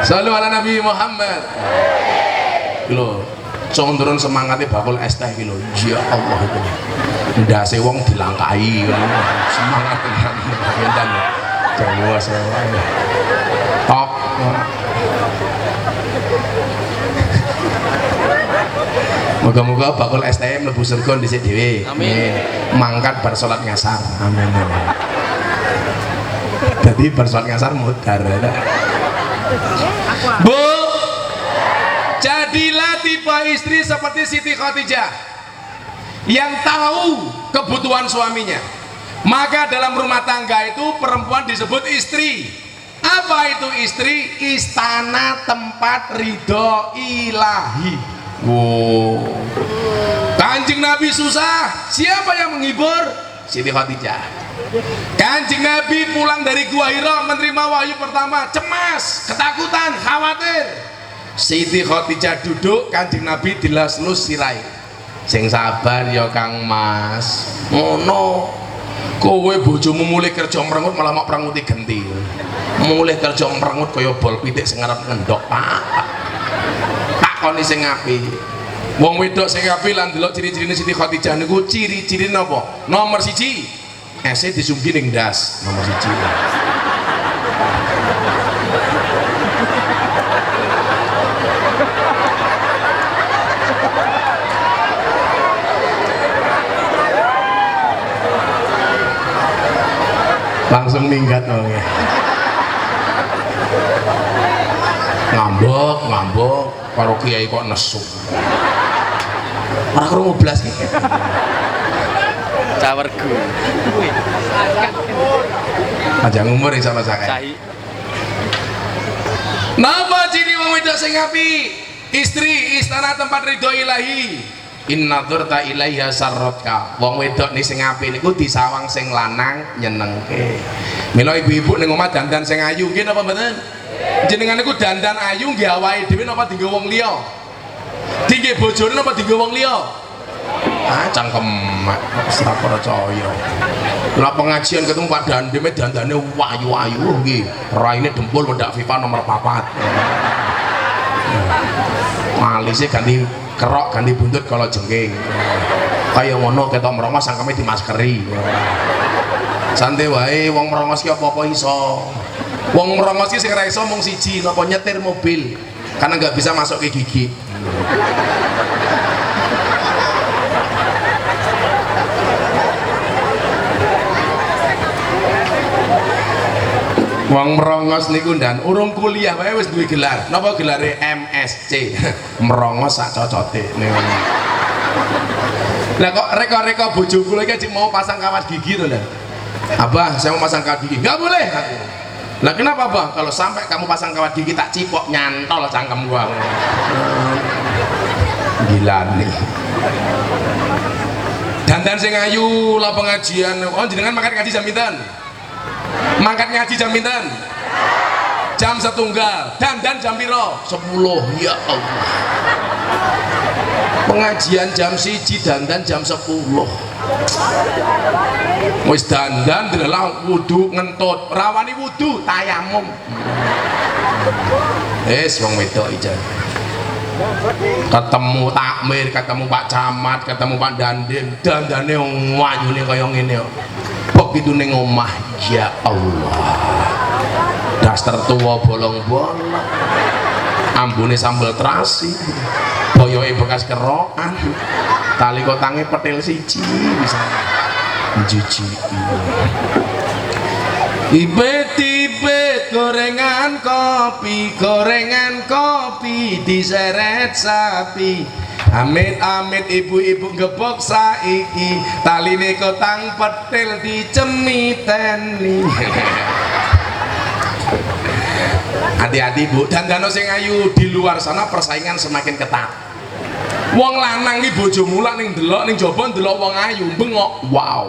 Sallu ala Nabi Muhammad. Lho, condron semangatnya bakul es teh gitu. Ya Allah itu. Ndase wong dilangkai semangat tenan. Jawa sewa. Top. Moga-moga bakul es teh mlebu surga dhisik dhewe. Amin. Mangkat bar salat ngasar. Amin. Jadi bar salat ngasar mudar. Bu, jadilah tipe istri seperti Siti Khadijah yang tahu kebutuhan suaminya. Maka dalam rumah tangga itu perempuan disebut istri. Apa itu istri? Istana tempat ridho ilahi. Wow. Kanjeng Nabi susah, siapa yang menghibur? Siti Khadijah. Kanjeng Nabi pulang dari Gua Hira menerima wahyu pertama, cemas, ketakutan, khawatir. Siti Khadijah duduk, Kanjeng Nabi dilas-lus sirai. Sing sabar ya Kang Mas. Ngono. Kowe bojomu mulai kerja merengut malah mak pranguti gentil. Mulai kerja merengut kaya bol pitik sing arep ngendok, Pak. Takoni sing apik. Wong wedok sing apik lan delok ciri-cirine Siti Khadijah niku ciri-cirine napa? Nomor 1, ese disungki ning ndas. Nomor 1. Langsung minggat dong ya. Ngambek karo kiai kok nesu. Ora krungu blas iki. Cawerku. Panjang umur insya Allah saya. Napa ciri wong wedok sing apik? Istri istana tempat ridho ilahi. Inna dzurta ilaiha sarrotka. Wong wedok nih sing apik niku disawang sing lanang nyenengke. Mila ibu-ibu ning omah dandan sing ayu nggih napa mboten? Jenengan niku dandan ayu nggih awake dhewe napa dienggo wong liya? Dienggo bojone napa dienggo wong liya? Ah cangkemat ora percaya. Lah pengajian ketemu Pak Dandeme dandane wayu-wayu nggih. Raine dempul wedak FIFA nomor 4. Malisnya ganti kerok, ganti buntut kalau jengking. Kayak ngono ketok merongos sangkeme dimaskeri. Santai wae wong merongos ki apa-apa iso. Wong merongos ki sing ora iso mung siji, napa nyetir mobil. Karena nggak bisa masuk ke gigi. Wong merongos niku ndan urung kuliah wae wis duwe gelar. Napa gelare MSc? Merongos sak cocote niku. Lah kok reka-reka bojo kula iki mau pasang kawat gigi to, Lan. Abah, saya mau pasang kawat gigi. Enggak boleh aku. Lah kenapa, Abah? Kalau sampai kamu pasang kawat gigi tak cipok nyantol cangkem gua. Gila nih. Dandan sing ayu lah pengajian. Oh jenengan mangkat ngaji jam pinten? Mangkat ngaji jam pinten? Jam 1. Dandan jam piro? 10. Ya Allah. Pengajian jam 1, dandan jam 10. Wis dandan delalah wudu ngentut, rawani wudu tayamum. Wong wedok ijan. Ketemu takmir, ketemu Pak Camat, ketemu Pak Dandim, dandane wanyune kaya ngene kok. Begitu ning omah, ya Allah. Daster tua bolong-bolong. Ambune sambal terasi. Boyoke bekas kerokan. Tali kotange petil siji bisa. Jijiki. Ibet-ibet gorengan kopi diseret sapi. Amit-amit ibu-ibu gebok saiki, taline kotang petil dicemiteni. Hati-hati Bu, dandano sing ayu, di luar sana persaingan semakin ketat. Wong lanang iki bojo mulak ning delok ning jaba ndelok wong ayu bengok, wow.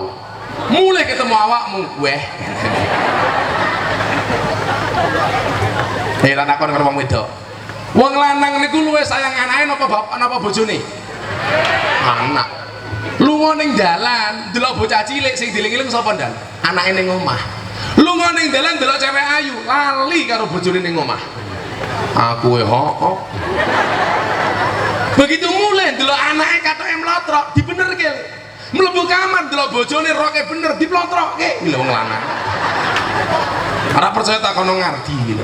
Mulai ketemu awakmu, weh. Tak takon karo wong wedok. Wong lanang niku luwih sayang anake napa bapak napa bojone? Anak. Lunga ning dalan, delok bocah cilik sing diling-iling sapa ndang? Anake ning omah. Lunga ning dalan delok cewek ayu, lali karo bojone ning omah. Aku hok. Begitu mulai delok anake katoke mlotrok, dibenerke. Mlebu kamar delok bojone roke bener diplotrokke. Iki lho wong lanang. Ora percaya tak kono ngardi gitu.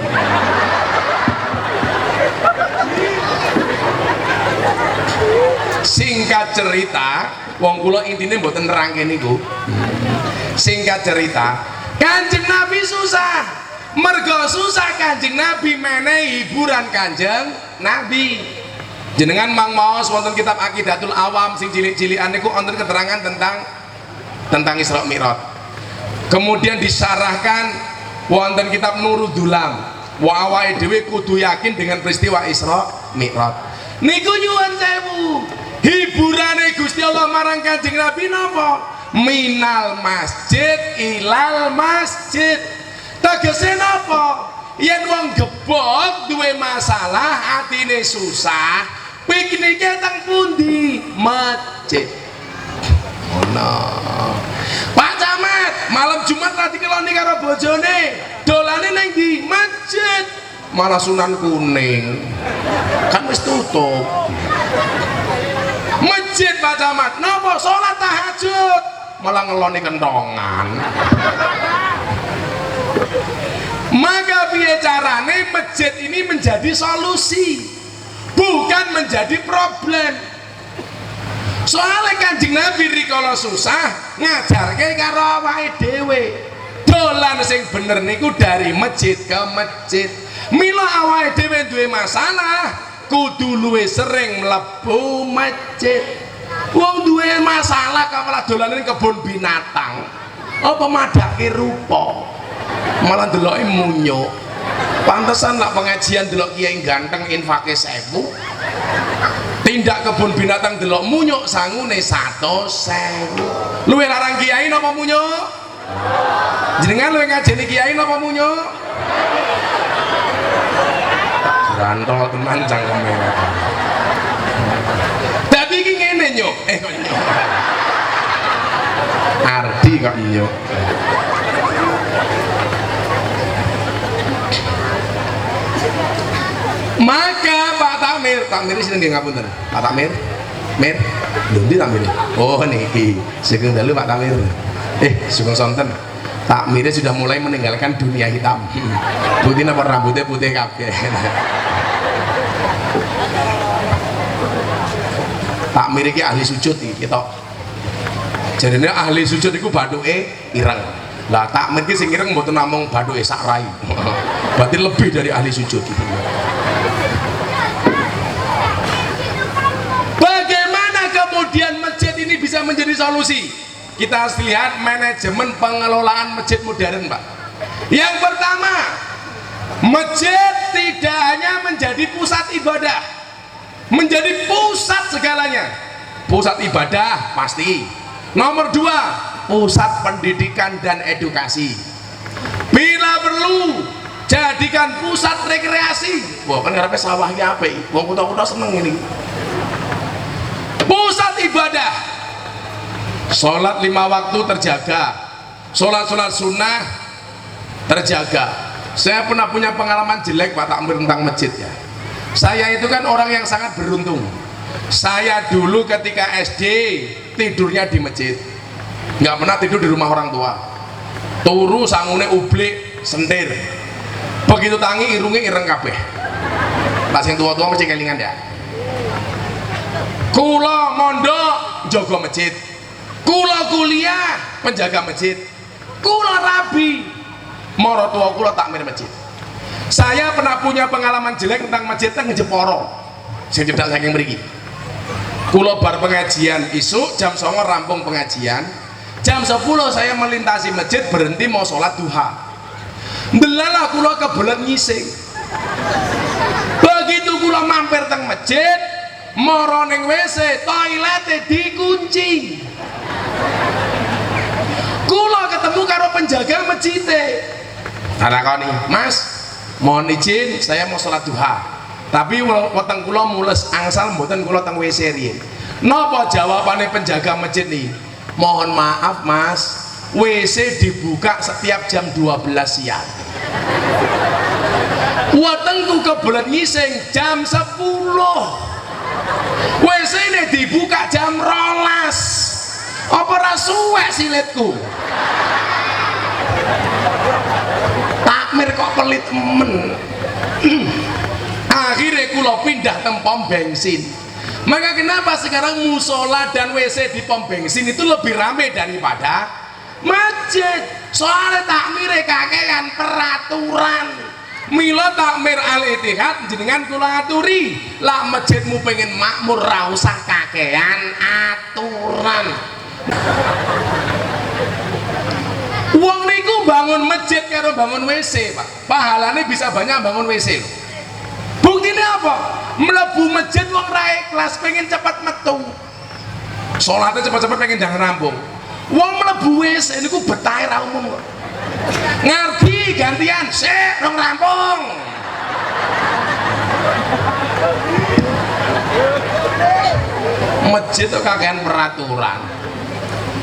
Singkat cerita, wong kula intine mboten nerangke niku. Singkat cerita, Kanjeng Nabi susah. Mergo susah Kanjeng Nabi menehi hiburan Kanjeng Nabi. Jenengan mang maos wonten kitab Aqidatul Awam sing cilik-cilikan niku wonten keterangan tentang Isra Mi'raj. Kemudian disarahkan wonten kitab Nurul Dulam. Wa awake dhewe kudu yakin dengan peristiwa Isra Mi'raj. Niku nyuwun sewu. Hiburane Gusti Allah marang Kanjeng Nabi napa? Minal masjid ilal masjid. Tegese napa? Yen wong gebok duwe masalah, atine susah, piknike teng pundi? Masjid. Ono. Pak Camat, malam Jumat tadi keloni karo bojone, dolane ning ndi? Masjid. Malah Sunan Kuning. Kan wis tutup. Masjid Pak Camat, napa salat tahajud? Malah ngeloni kentongan. Maka piye carane masjid ini menjadi solusi, bukan menjadi problem. Soalnya Kanjeng Nabi rikala susah ngajarke karo awake dhewe. Dolan sing bener niku dari masjid ke masjid. Mila awake dhewe duwe masalah, kudu luwih sering mlebu masjid. Wong duwe masalah kok malah dolan ning kebun binatang. Apa madake rupa? Malah deloke munyuk. Pantesan lah pengajian delok kiai ganteng infake 1000. Tindak kebun binatang delok munyuk sangune 100.000. Luwe larang kiai napa munyuk? Jenengan luwe ngajeni kiai napa munyuk? Rantol tenan cangkeme. Dadi iki ngene nyuk. Kok nyuk. Ardi kok nyuk. Maka Pak Tamir ini sini ngapunten. Pak Tamir, Mir, ndi Tamir? Oh niki, sugeng dalu Pak Tamir. Sugeng sonten. Takmirnya sudah mulai meninggalkan dunia hitam. Putih napa rambutnya putih kabeh. Takmir iki ahli sujud iki kita. Jarene ahli sujud iku bathuke ireng. Lah takmir iki sing ireng mboten namung bathuke sak rai. Berarti lebih dari ahli sujud gitu. Kemudian masjid ini bisa menjadi solusi. Kita harus lihat manajemen pengelolaan masjid modern, Pak. Yang pertama, masjid tidak hanya menjadi pusat ibadah, menjadi pusat segalanya, pusat ibadah pasti. Nomor 2, pusat pendidikan dan edukasi. Bila perlu jadikan pusat rekreasi. Wah, kan ngarepe sawah iki apik, wong kutha-kutha seneng ini. Pusat ibadah, sholat 5 waktu terjaga, sholat sunnah terjaga. Saya pernah punya pengalaman jelek Pak Takmir tentang masjid ya. Saya itu kan orang yang sangat beruntung. Saya dulu ketika SD tidurnya di masjid, nggak pernah tidur di rumah orang tua. Turu sangune ublik sentir, begitu tangi irungnya ireng kabeh. Pas yang tua-tua mesti kelingan ya. Kula mondok jaga masjid, kula kuliah penjaga masjid, kula rabi moro tua kula takmir masjid. Saya pernah punya pengalaman jelek tentang masjid teng Jeporo. Sing cedak saking mriki. Kula bar pengajian isuk jam 09.00 rampung pengajian. Jam 10 saya melintasi masjid berhenti mau sholat duha. Ndelalah kula kebelet ngising. Begitu kula mampir teng masjid, mara ning WC, toilete dikunci. Kula ketemu karo penjaga masjid. Takoni, "Mas, mohon izin saya mau sholat duha. Tapi weteng kula mules angsal mboten kula teng WC riyen." Napa jawabane penjaga masjid nih? "Mohon maaf Mas, WC dibuka setiap jam 12 siang." Wetengku kebelet ngising jam 10. WC ini dibuka jam 12. Apa ora suwek silitku? Takmir kok pelit men. Akhirnya kula pindah ke pom bensin. Maka kenapa sekarang musola dan WC di pom bensin itu lebih ramai daripada masjid? Soalnya takmire kakean peraturan. Mila takmir Al-Ittihad jenengan kula aturi, lah masjidmu pengen makmur ra usah kakean aturan. Wong niku bangun masjid karo bangun WC, Pak. Pahalane bisa banyak bangun WC. Buktinya apa? Mlebu masjid wong ra ikhlas pengen cepat metu. Salatnya cepat-cepat pengen ndang rampung. Wong mlebu WC niku betahe ra umum kok. Ngerti gantian, sik rong rampung. Masjid itu kakean peraturan.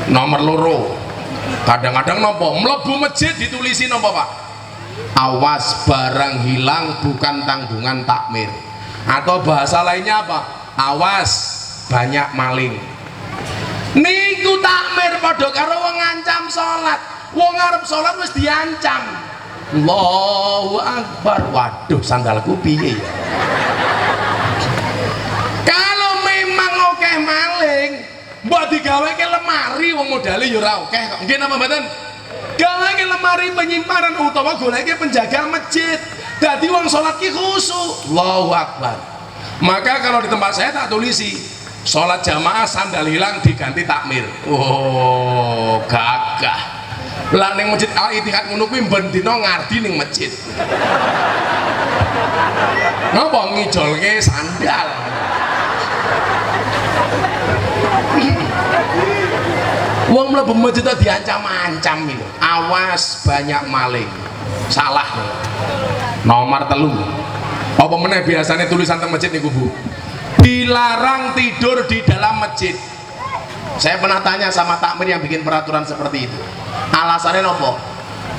Nomor loro, kadang-kadang nopo mlebu masjid ditulisi nopo Pak? Awas barang hilang bukan tanggungan takmir. Atau bahasa lainnya apa? Awas banyak maling. Niku takmir padha karo wong ngancam salat. Wong arep salat wis diancam. Allahu Akbar. Waduh, sandalku piye ya? Kalau memang oke maling, mbok digaweke lemari wong modale ya ora oke kok. Nggih napa mboten? Gaweke lemari penyimpanan utawa goleke penjaga masjid. Dadi wong salat ki khusyuk. Allahu Akbar. Maka kalau di tempat saya tak tulisi salat jamaah sandal hilang diganti takmir. Oh, gagah. Lah ning masjid Al-Ittihad ngono kuwi ben dina ngardi ning masjid. Napa ngijolke sandal? Wong mlebu masjid diancam-ancam iki. Awas banyak maling. Salah. Nomor 3. Apa meneh biasanya tulisan teng masjid niku Bu? Dilarang tidur di dalam masjid. Saya pernah tanya sama takmir yang bikin peraturan seperti itu. Alasannya apa?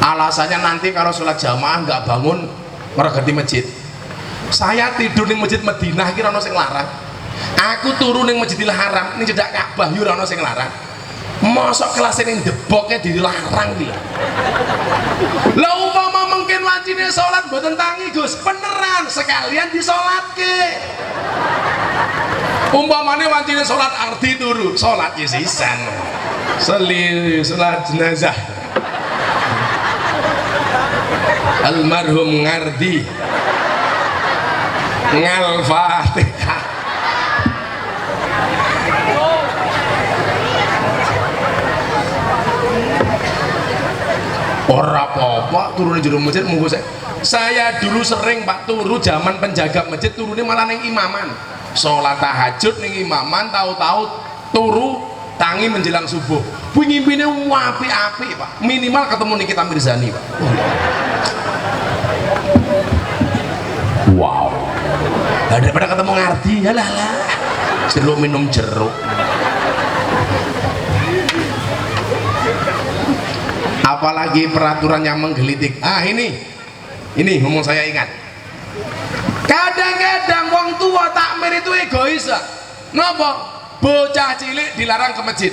Alasannya nanti kalau sholat jamaah nggak bangun ngregeti masjid. Saya tidur di masjid Madinah kira ono sing larang. Aku turun di Masjidil Haram ning cedhak Ka'bah yo ora ono sing larang. Mosok kelas ning deboke dilarang iki. Lah umpama mungkin wajine sholat mboten tangi Gus, beneran sekalian disolatke. Umpamane wajine sholat arti turu, sholat ya sisan. Sholat jenazah. Almarhum ngardi ngal Fatihah. Ora apa-apa turun di jero masjid monggo saya dulu sering Pak turu zaman penjaga masjid turunnya malah neng imaman. sholat tahajud ning imaman tahu-tahu turu tangi menjelang subuh. Bu ngimpine apik-apik Pak, minimal ketemu Nikita Mirzani Pak. Wow, daripada ketemu Ngardi ya lah jeruk minum jeruk. Apalagi peraturan yang menggelitik. Ini ngomong saya ingat, kadang-kadang wong tua takmir itu egois. Napa? Bocah cilik dilarang ke masjid.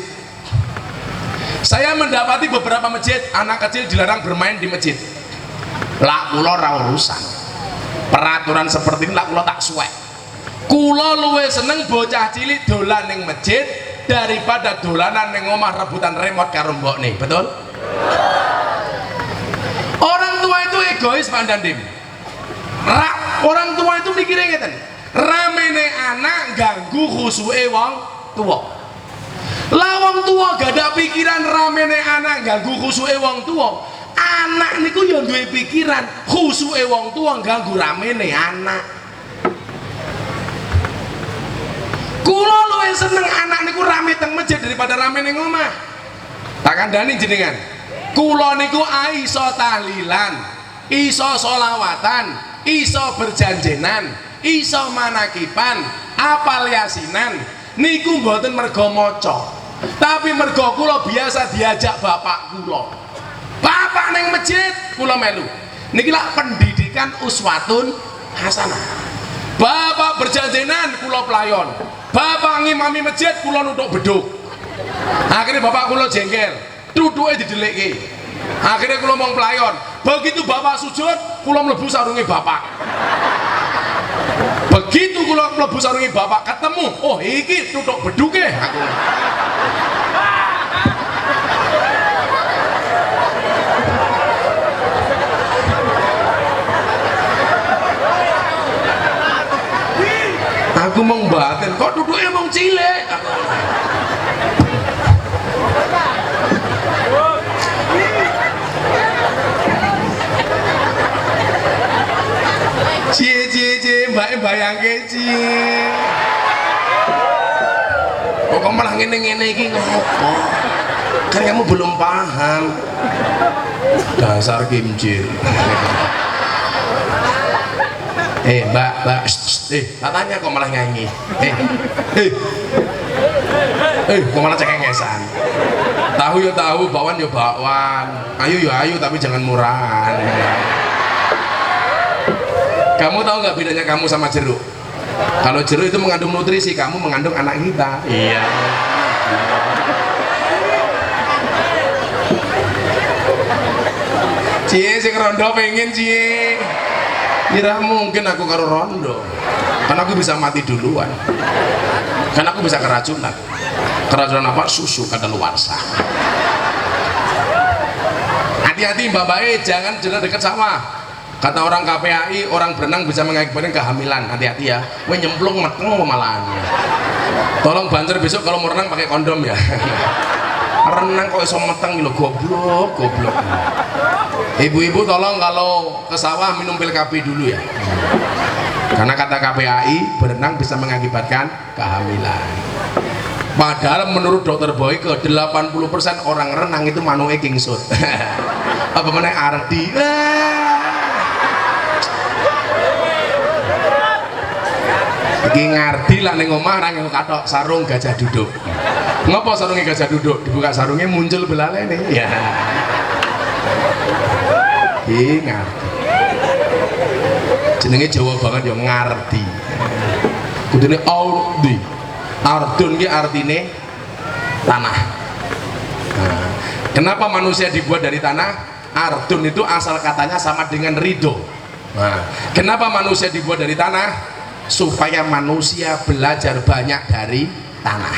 Saya mendapati beberapa masjid anak kecil dilarang bermain di masjid. Lah kula ora urusan peraturan seperti ini, lah kula tak suwek. Kula luwe seneng bocah cilik dolan ning masjid daripada dolanan ning omah rebutan remote karo mbokne. Betul? Orang tua itu egois Pak Dandim. Orang tua itu mikirnya ngeten, ramene anak ganggu khusuke wong tua. Lah wong tua gak ada pikiran ramene anak ganggu khusuke wong tua. Anak niku ya duwe pikiran khusuke wong tua ganggu ramene anak. Kula luwih seneng anak niku rame teng masjid daripada rame ning omah. Tak kandhani jenengan. Kula niku iso tahlilan, iso sholawatan, iso berjanjenan, iso manakipan, apal yasinan. Niku mboten mergo maca, tapi mergo kula biasa diajak bapak kula. Bapak ning masjid kula melu. Niki lak pendidikan uswatun hasanah. Bapak berjanjenan kula pelayon. Bapak ngimami masjid kula nutuk beduk. Akhirnya bapak kula jengkel, duduke didelikke. Akhirnya kula mong pelayon. Begitu bapak sujud, kula mlebu sarunge bapak. Begitu kula mlebu sarunge bapak, ketemu, oh iki tutuk beduke aku. Aku mau batin, kok duduknya mau cilik. Cie, mbak bayangke cie. Kok malah ngene-ngene iki ngopo? Kan kamu belum paham. Dasar kimcil. Mbak, tak tanya kok malah nyanyi. Kok malah cengengesan. Tahu ya tahu, bakwan ya bakwan. Ayu ya ayu, tapi jangan murahan. Kamu tahu nggak bedanya kamu sama jeruk? Kalau jeruk itu mengandung nutrisi, kamu mengandung anak kita. Iya. Cie, sing rondo pengen cie. Kira mungkin aku karo rondo, karena aku bisa mati duluan, karena aku bisa keracunan. Keracunan apa? Susu kadaluarsa. Hati-hati mbak, jangan dekat sawah. Kata orang KPAI, orang berenang bisa mengakibatkan kehamilan. Hati-hati ya, gue nyemplung meteng malahan. Tolong banter besok kalau mau renang pakai kondom ya. Renang kok iso meteng lho, goblok. Ibu-ibu tolong kalau ke sawah minum pil KB dulu ya. Karena kata KPAI, berenang bisa mengakibatkan kehamilan. Padahal menurut dokter Boyke 80% orang renang itu manuke kingsut. Apa meneh ardi. Iki ngardi lah ning omah ra nggo kathok sarung gajah duduk. Ngopo sarungnya gajah duduk? Dibuka sarungnya muncul belalene. Ya. Iki ngardi. Jenenge Jawa banget ya ngardi. Kudune audi. Ardun ki artine tanah. Nah, kenapa manusia dibuat dari tanah? Ardun itu asal katanya sama dengan ridho. Nah, kenapa manusia dibuat dari tanah? Supaya manusia belajar banyak dari tanah.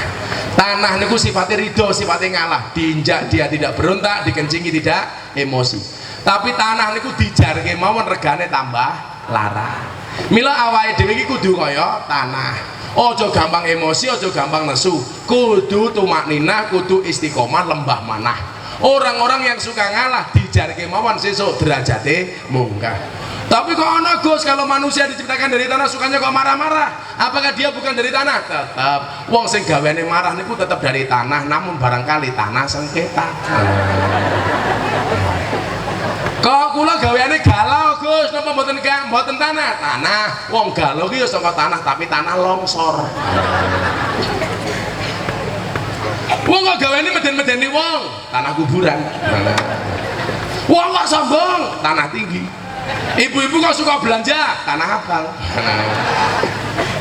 Tanah niku sifatnya ridho, sifatnya ngalah. Diinjak dia tidak berontak, dikencingi tidak emosi. Tapi tanah niku dijarke mawon regane tambah lara. Mila awake dhewe iki kudu kaya tanah. Ojo gampang emosi, ojo gampang nesu. Kudu tumakninah, kudu istiqomah, lembah manah. Orang-orang yang suka ngalah dijarke mawon sesuk derajate munggah. Tapi kok ana Gus, kalau manusia diciptakan dari tanah sukanya kok marah-marah? Apakah dia bukan dari tanah? Tetap wong sing gaweane marah niku tetap dari tanah, namun barangkali tanah sengketa. Kok kula gaweane galau Gus, napa mboten tanah? Tanah. Wong galau ki ya saka tanah, tapi tanah longsor. Wong kok gaweane meden-medeni wong, tanah kuburan. Wong kok sombong, tanah tinggi. Ibu-ibu kok suka belanja, tanah abang.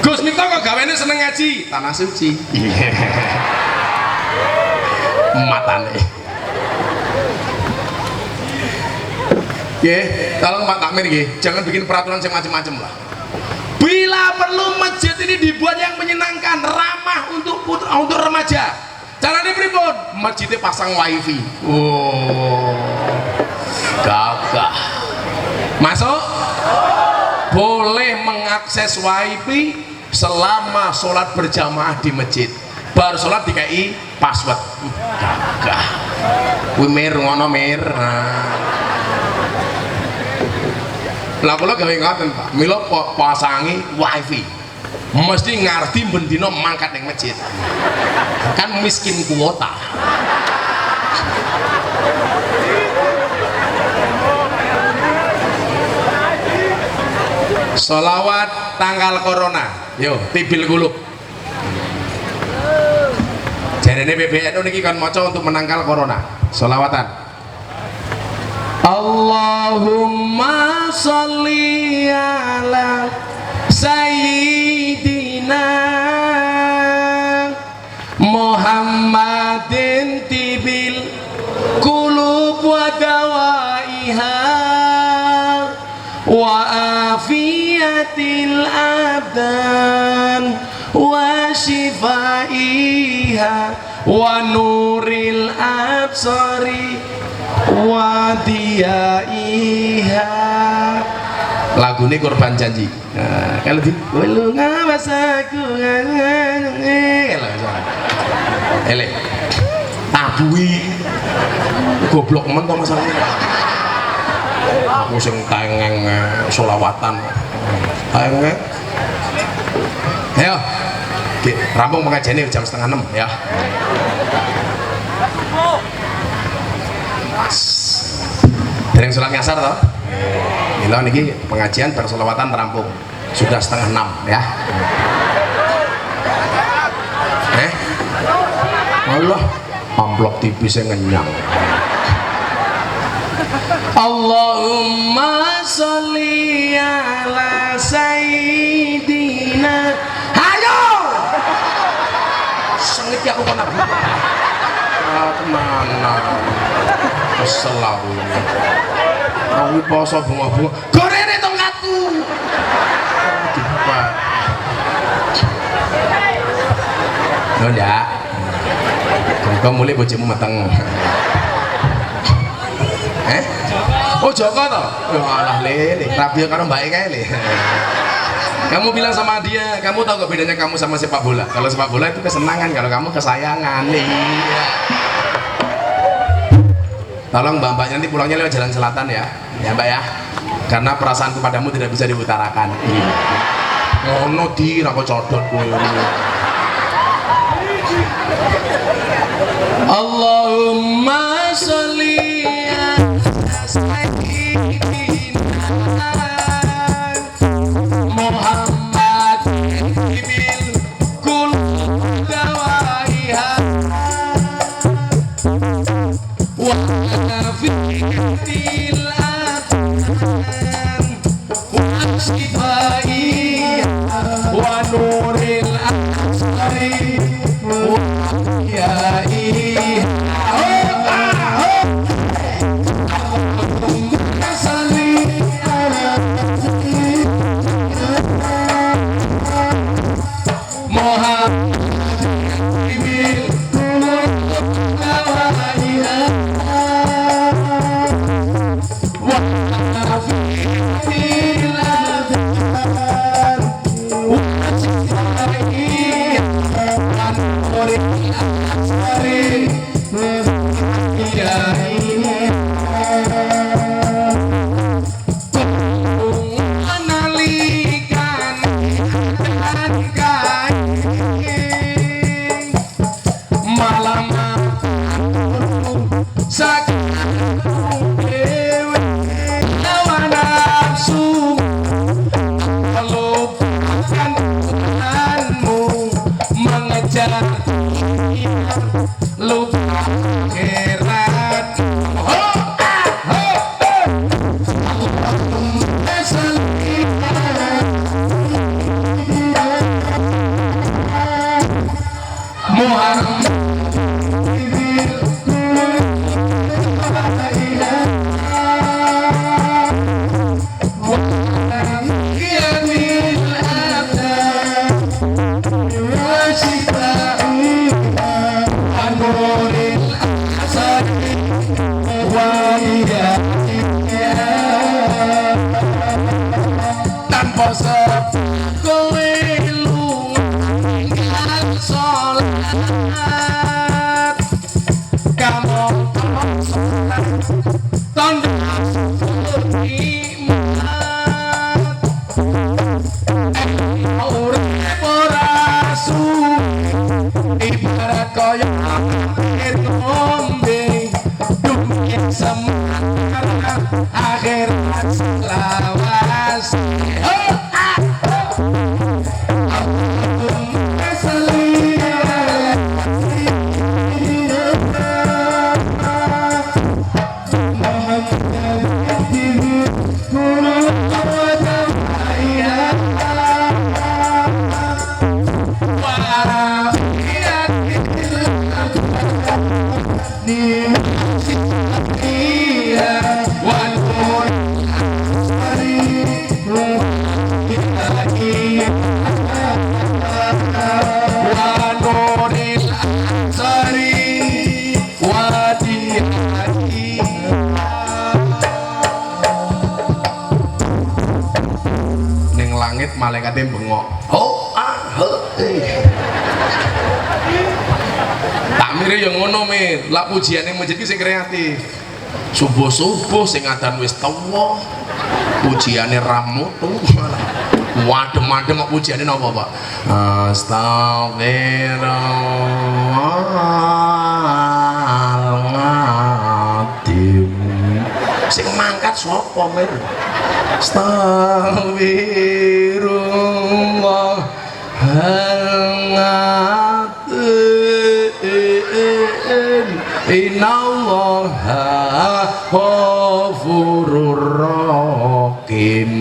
Gus Miftah kok gaweane seneng ngaji, tanah suci. Matane. Nggih, tolong Pak Takmir nggih, jangan bikin peraturan yang macam-macam lah. Bila perlu masjid ini dibuat yang menyenangkan, ramah untuk remaja. Caranya pripun? Masjidnya pasang wifi. Oh, gagah. Masuk? Boleh mengakses wifi selama sholat berjamaah di masjid. Baru sholat dikai password. Gagah. Kuwi mir ngono mir. Lah kula gawe ngoten Pak. Mila pasangi wifi. Mesti ngarti bendina mangkat ning masjid. Kan miskin kuota. Sholawat tanggal corona, yo tibil gulub. Jarene PBNU niki kan maca untuk menangkal corona. Sholawatan. Allahumma sholli ala sayyidina Muhammadin tibil qulub wa dawaiha wa afiyatil abdan wa shifaiha wa nuril absari wa diyaiha. Lagu ini korban janji. Nah, kalau di lu ngawasaku ele tabui goblok men to masalahnya. Aku sing tengeng sholawatan tengeng. Ayo rampung pengajiannya jam 5:30 ya. Dereng sholat ngasar toh? Mila niki pengajian bersolawatan rampung sudah 5:30 ya. Allah amplop tipis yang ngenyang. Allahumma sholli ala sayyidina. Hayo sengit ya aku kena kemana selalu aku poso bunga-bunga gorene tongkatku dibuat lo ndak kau mulai bojomu mateng. Oh Joko toh? Ya alah lele, rabi karo mbake kae le. Kamu bilang sama dia, kamu tahu gak bedanya kamu sama sepak bola? Kalau sepak bola itu kesenangan, kalau kamu kesayangan nih. Tolong mbak-mbak nanti pulangnya lewat jalan selatan ya, ya mbak ya. Karena perasaanku padamu tidak bisa diutarakan. Ngono di rako codot kowe. Allahumma sholli ala sayyidina Muhammad bil qulub dawaiha wa nafi'il abdan wa shifaiha wa nuril absari wa yaiha. sebab kowe lunga sholat kamu tanda ibarat kaya air ngombe dunia semangat akhirat selawas malaikatnya bengok tak mirip yang ngono mir lah pujian yang masjid sing kreatif subuh-subuh sing adan wis tawa pujiannya ramu tuh wadem-wadem pujiannya apa pak astagfirullahaladzim sing mangkat sapa mir astagfirullahaladzim innallaha ghafurur rahim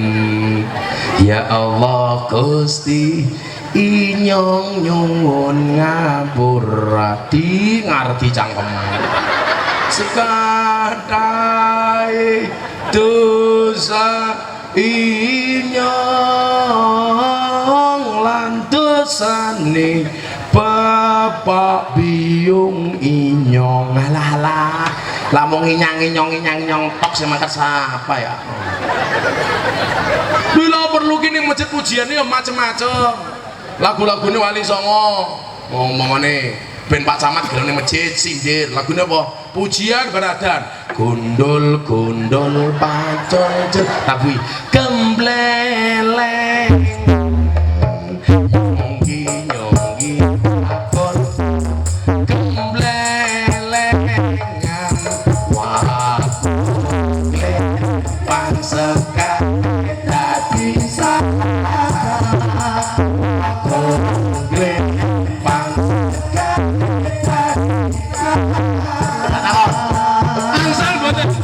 ya Allah Gusti inyong nyuwun ngapurati ngarti cangkeman sekadai dosa inyong lan dosane bapak biung inyong alah lamung inyang tok sing mangkat siapa ya bila perlu kini masjid pujiannya ya macem-macem lagu-lagunya Wali Songo ngomongane ben Pak Camat gelane masjid sindir lagunya apa pujian beradan gundul pacol tapi gembleleng nyonggi akon gemblelengan wakule panseka dadi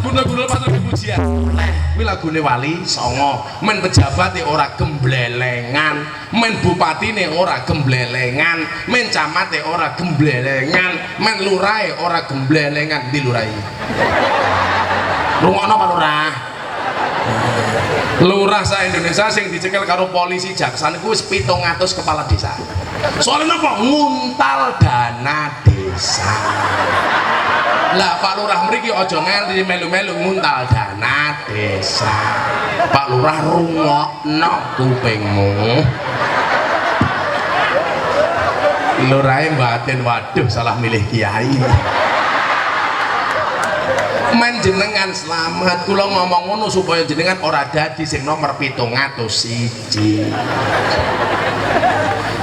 gundul pasal pujian kuwi lagune Wali Songo men pejabate ora gemblelengan men bupatine ora gemblelengan men camate ora gemblelengan men lurahe ora gemblelengan ndi lurahe rungokno Pak Lurah lurah sa Indonesia sing dicekel karo polisi jaksa niku wis 700 kepala desa soalnya apa nguntal dana desa lah Pak Lurah mriki aja nganti melu-melu nguntal dana desa Pak Lurah rungokno kupingmu lurahe batin waduh salah milih kiai men jenengan selamat kula ngomong ngono supaya jenengan ora dadi sing nomor 701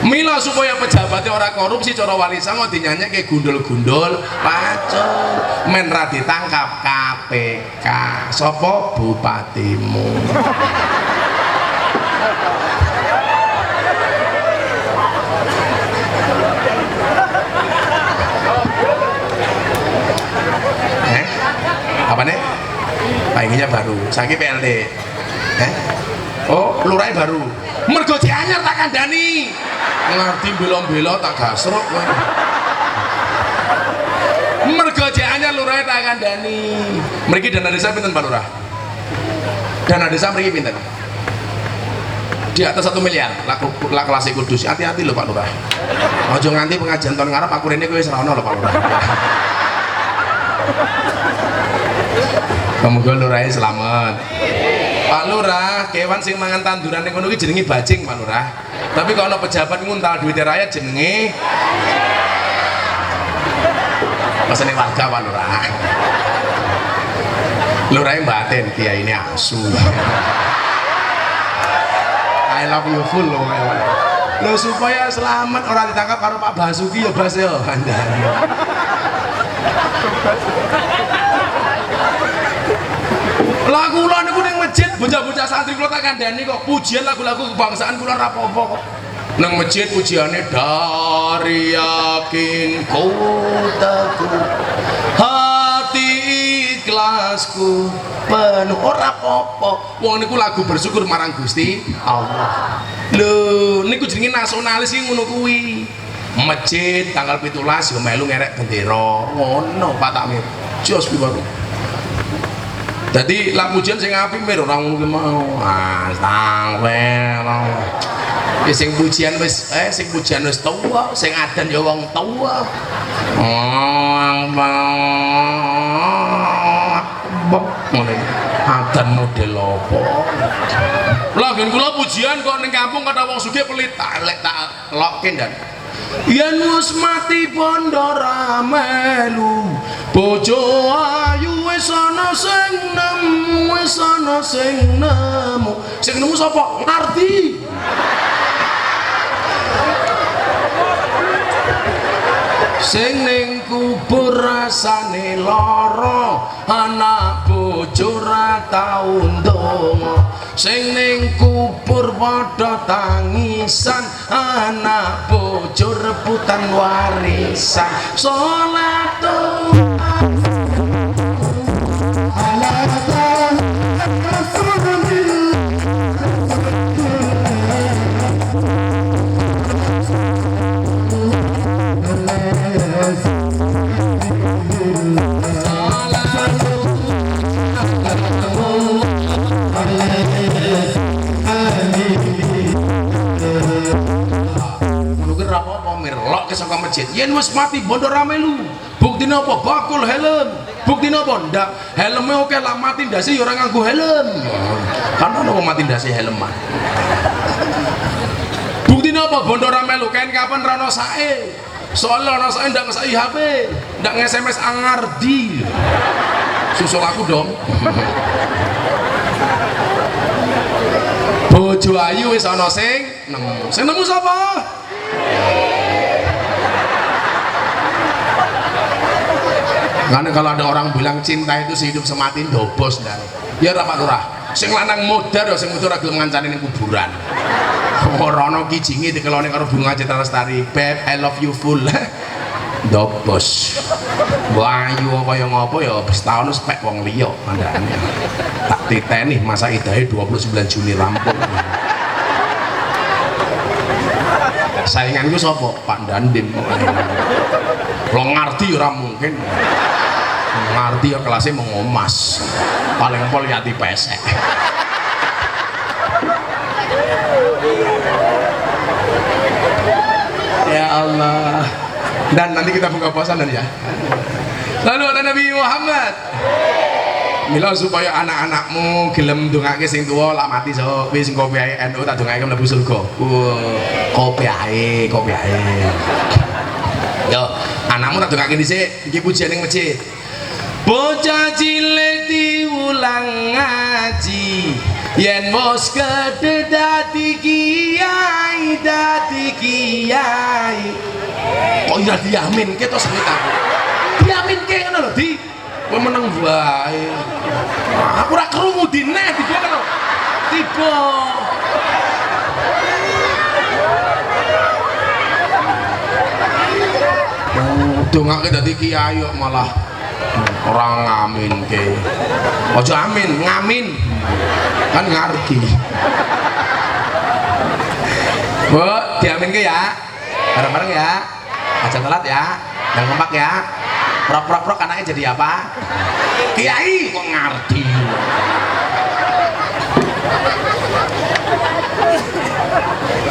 mila supaya pejabatnya ora korupsi cara Wali Songo dinyanyike gundul-gundul pacul men ra ditangkap KPK sapa bupatimu apa nih? Paingnya baru, sakit PLD oh lurahnya baru mergo anyar tak kandani ngerti belom-belom tak gasruk mergo anyar lurahnya tak kandani mriki dana desa pinten Pak Lurah? Dana desa mriki pinten? Di atas 1 miliar lah kelas kudus hati-hati loh Pak Lurah ojo nganti pengajian tahun ngarep aku rene kowe serono loh Pak Lurah semoga lurahnya selamat Pak Lurah, kewan sing mangan tanduran ning ngono ki jenenge bajing Pak Lurah. Tapi kalau ana pejabat nguntal duit rakyat jenenge pesene warga Pak Lurah. Lurah batin kiai ini asu. I love you full loh kawan. Lo supaya selamat orang ditangkap karo Pak Basuki ya Bas ya. Lagu kula niku ning masjid bocah-bocah santri kula tak kandhani kok pujian lagu-lagu kebangsaan kula ora apa-apa kok. Nang masjid pujiane dari yakinku teguh hati ikhlasku penuh ora apa-apa. Wong niku lagu bersyukur marang Gusti Allah. Lho niku jenenge nasionalis iki ngono kuwi. Masjid tanggal 17 yo melu ngerek bendera. Ngono Pak Takmir. Jos piwaro. Jadi lah pujian sing apik mir ora ngono mau. Ah, tangwel. Sing pujian wis sing pujian wis tuwa, sing adan ya wong tuwa. Ngene. Adan model apa? Lah gen kula pujian kok ning kampung kata wong sugih pelit tak lokke ndan. Yen wis mati bondo ra melu bojo ayu wis ana sing nemu wis ana sing nemu sapa ngerti sing ning kubur rasane lara anak bojo ra tau ndonga sing ning kubur padha tangisan anak bojo rebutan warisan salatullah saka masjid yen wis mati bondo ra melu buktine apa bakul helm buktine apa ndak helme oke lah mati ndase ya ora nganggo helm kan ono wong mati ndase helm mah buktine apa bondo ra melu kaen kapan ra ono sae soalnya ono sae ndak ngesai HP ndak nge-SMS angardi susul aku dong bojo ayu wis ana sing nemu sapa karena kalau ada orang bilang cinta itu sehidup semati dobos dan ya Pak Lurah sing lanang modar ya sing mutur gelem ngancani ning kuburan ora ana kijinge dikelone karo Bunga Citra Lestari beb I love you full dobos wayu kaya ngopo ya wis taun spek wong liya kandhane tak titeni masa idahe 29 Juni rampung sainganku sapa Pak Dandim lo ngerti ora mungkin ngerti ya kelasnya mengomas paling pol yati pesek ya Allah dan nanti kita buka puasa dan ya lalu ada Nabi Muhammad mila supaya anak-anakmu gelem ndongake sing tuwa lak mati so wis kopi ae NU tak dongake mlebu surga kopi ae yo anakmu tak dongake dhisik iki pujian ning masjid bocah cilik diulang ngaji yen mos gedhe dadi kiai kok ora diaminke to sing aku diaminke ngono lho di kowe meneng wae aku ora krungu dine tiba lho tiba dongake dadi kiai kok malah orang ngamin ke ojo amin ngamin kan ngargi bu diamin ke ya bareng-bareng ya aja telat ya jangan kompak ya prok anaknya jadi apa kiai kok ngardi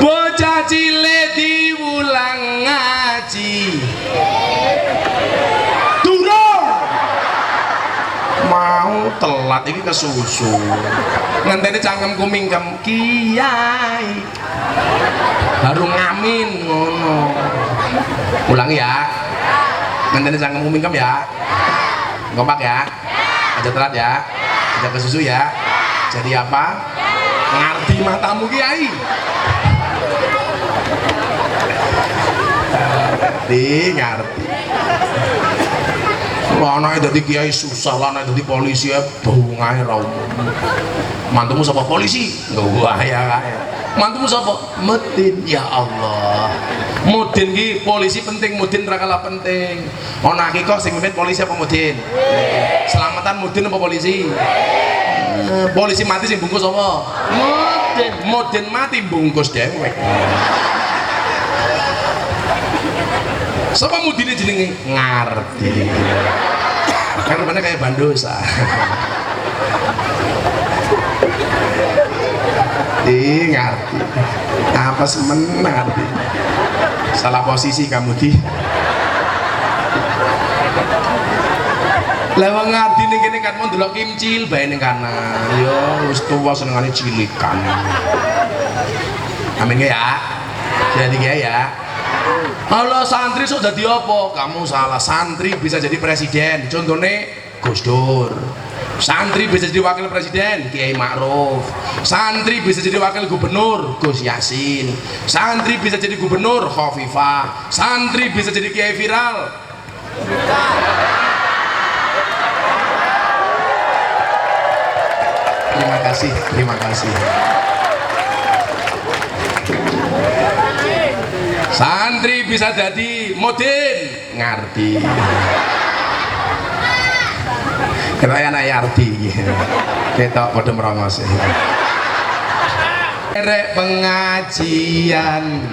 bocah cilik diulang ngaji mau telat iki kesusu. Ngenteni cangkemku mingkem kiai. Baru ngamin ngono. Ulangi ya. Ngenteni cangkemku mingkem ya. Kompak ya. Aja telat ya. Aja kesusu ya. Jadi apa? Ngerti matamu kiai. Ngerti. Lah anake dadi kiai susah, lah anake dadi polisi ya bungae ra umum. Mantumu sapa polisi? Wah ya kae. Mantumu sapa? Mudin. Ya Allah. Mudin ki polisi penting, mudin ra kalah penting. Ana akikah sing mimpin polisi apa mudin? Selamatan mudin apa polisi? Polisi mati sing bungkus apa? Mudin. Mudin mati bungkus dewek. Sapa mudine jenenge? Ngerti. Kan rupanya kayak bandosa. Ngerti. Apa semen ngerti. Salah posisi kamu di. Lewat ngerti ning kene kan mau ndelok kimcil bae ning kanan. Yo wis tuwa senengane cilikan. Amin ya. Jadi ya. Halo santri sudah jadi apa? Kamu salah, santri bisa jadi presiden. Contohnya Gus Dur. Santri bisa jadi wakil presiden Kiai Ma'ruf. Santri bisa jadi wakil gubernur Gus Yasin. Santri bisa jadi gubernur Khofifah. Santri bisa jadi kiai viral. Terima kasih. Santri bisa jadi modin, ngerti. Kaya anak yarti, kita pada merongos. Erek pengajian,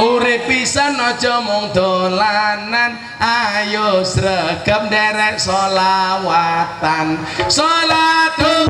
urip pisan aja mung dolanan. Ayo sregep derek sholawatan, sholatul.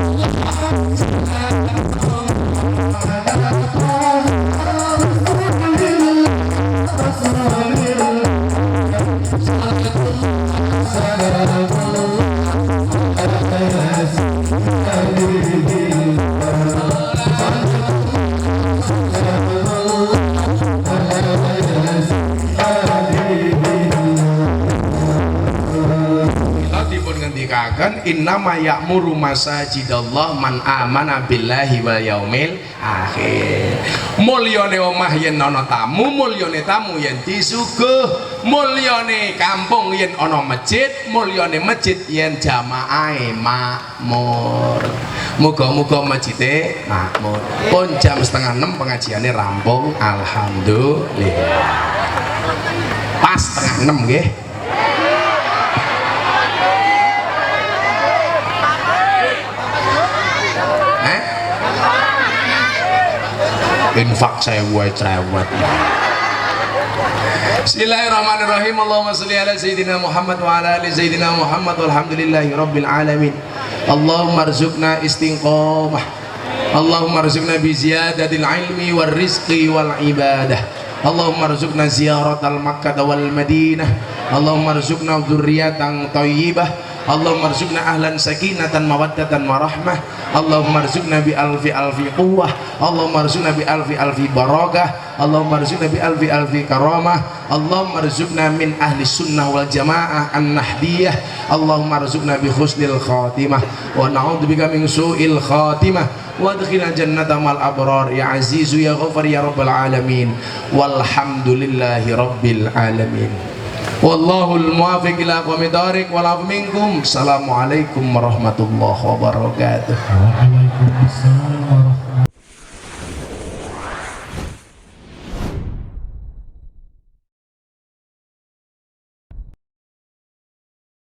Innama ya'muru masajidallah man amana billahi wal yaumil akhir. Mulyane omah yen ana tamu, mulyane tamu yen disuguh, mulyane kampung yen ana masjid, mulyane masjid yen jamaahe makmur. Muga-muga masjide makmur. Pun jam 5:30 pengajiane rampung, alhamdulillah. Pas 5:30 nggih. Infak saya buat cerewet. Bismillahirrahmanirrahim. Allahumma sholli ala sayyidina Muhammad wa ala ali sayyidina Muhammad walhamdulillahi rabbil alamin. Allahumma rzuqna istiqamah. Allahumma rzuqna bi ziyadatil ilmi wal rizqi wal ibadah. Allahumma rzuqna ziyaratal Makkah wal Madinah. Allahumma rzuqna dzurriyyatan thayyibah. Allahumma rzuqna ahlan sakinatan mawaddatan warahmah. Allahumma rzuqna bi alfi quwwah. Allahumma rzuqna bi alfi barakah. Allahumma rzuqna bi alfi karamah. Allahumma rzuqna min ahli sunnah wal jamaah an-nahdiyah. Allahumma rzuqna bi husnil khatimah wa na'udzubika min su'il khatimah. Wadkhilna jannata mal abrar ya azizu ya ghafar ya rabbal alamin. Walhamdulillahi rabbil alamin. Wallahul muwaffiq ila aqwamit thariq wal afu minkum. Assalamualaikum warahmatullahi wabarakatuh. Waalaikumsalam warahmatullahi wabarakatuh.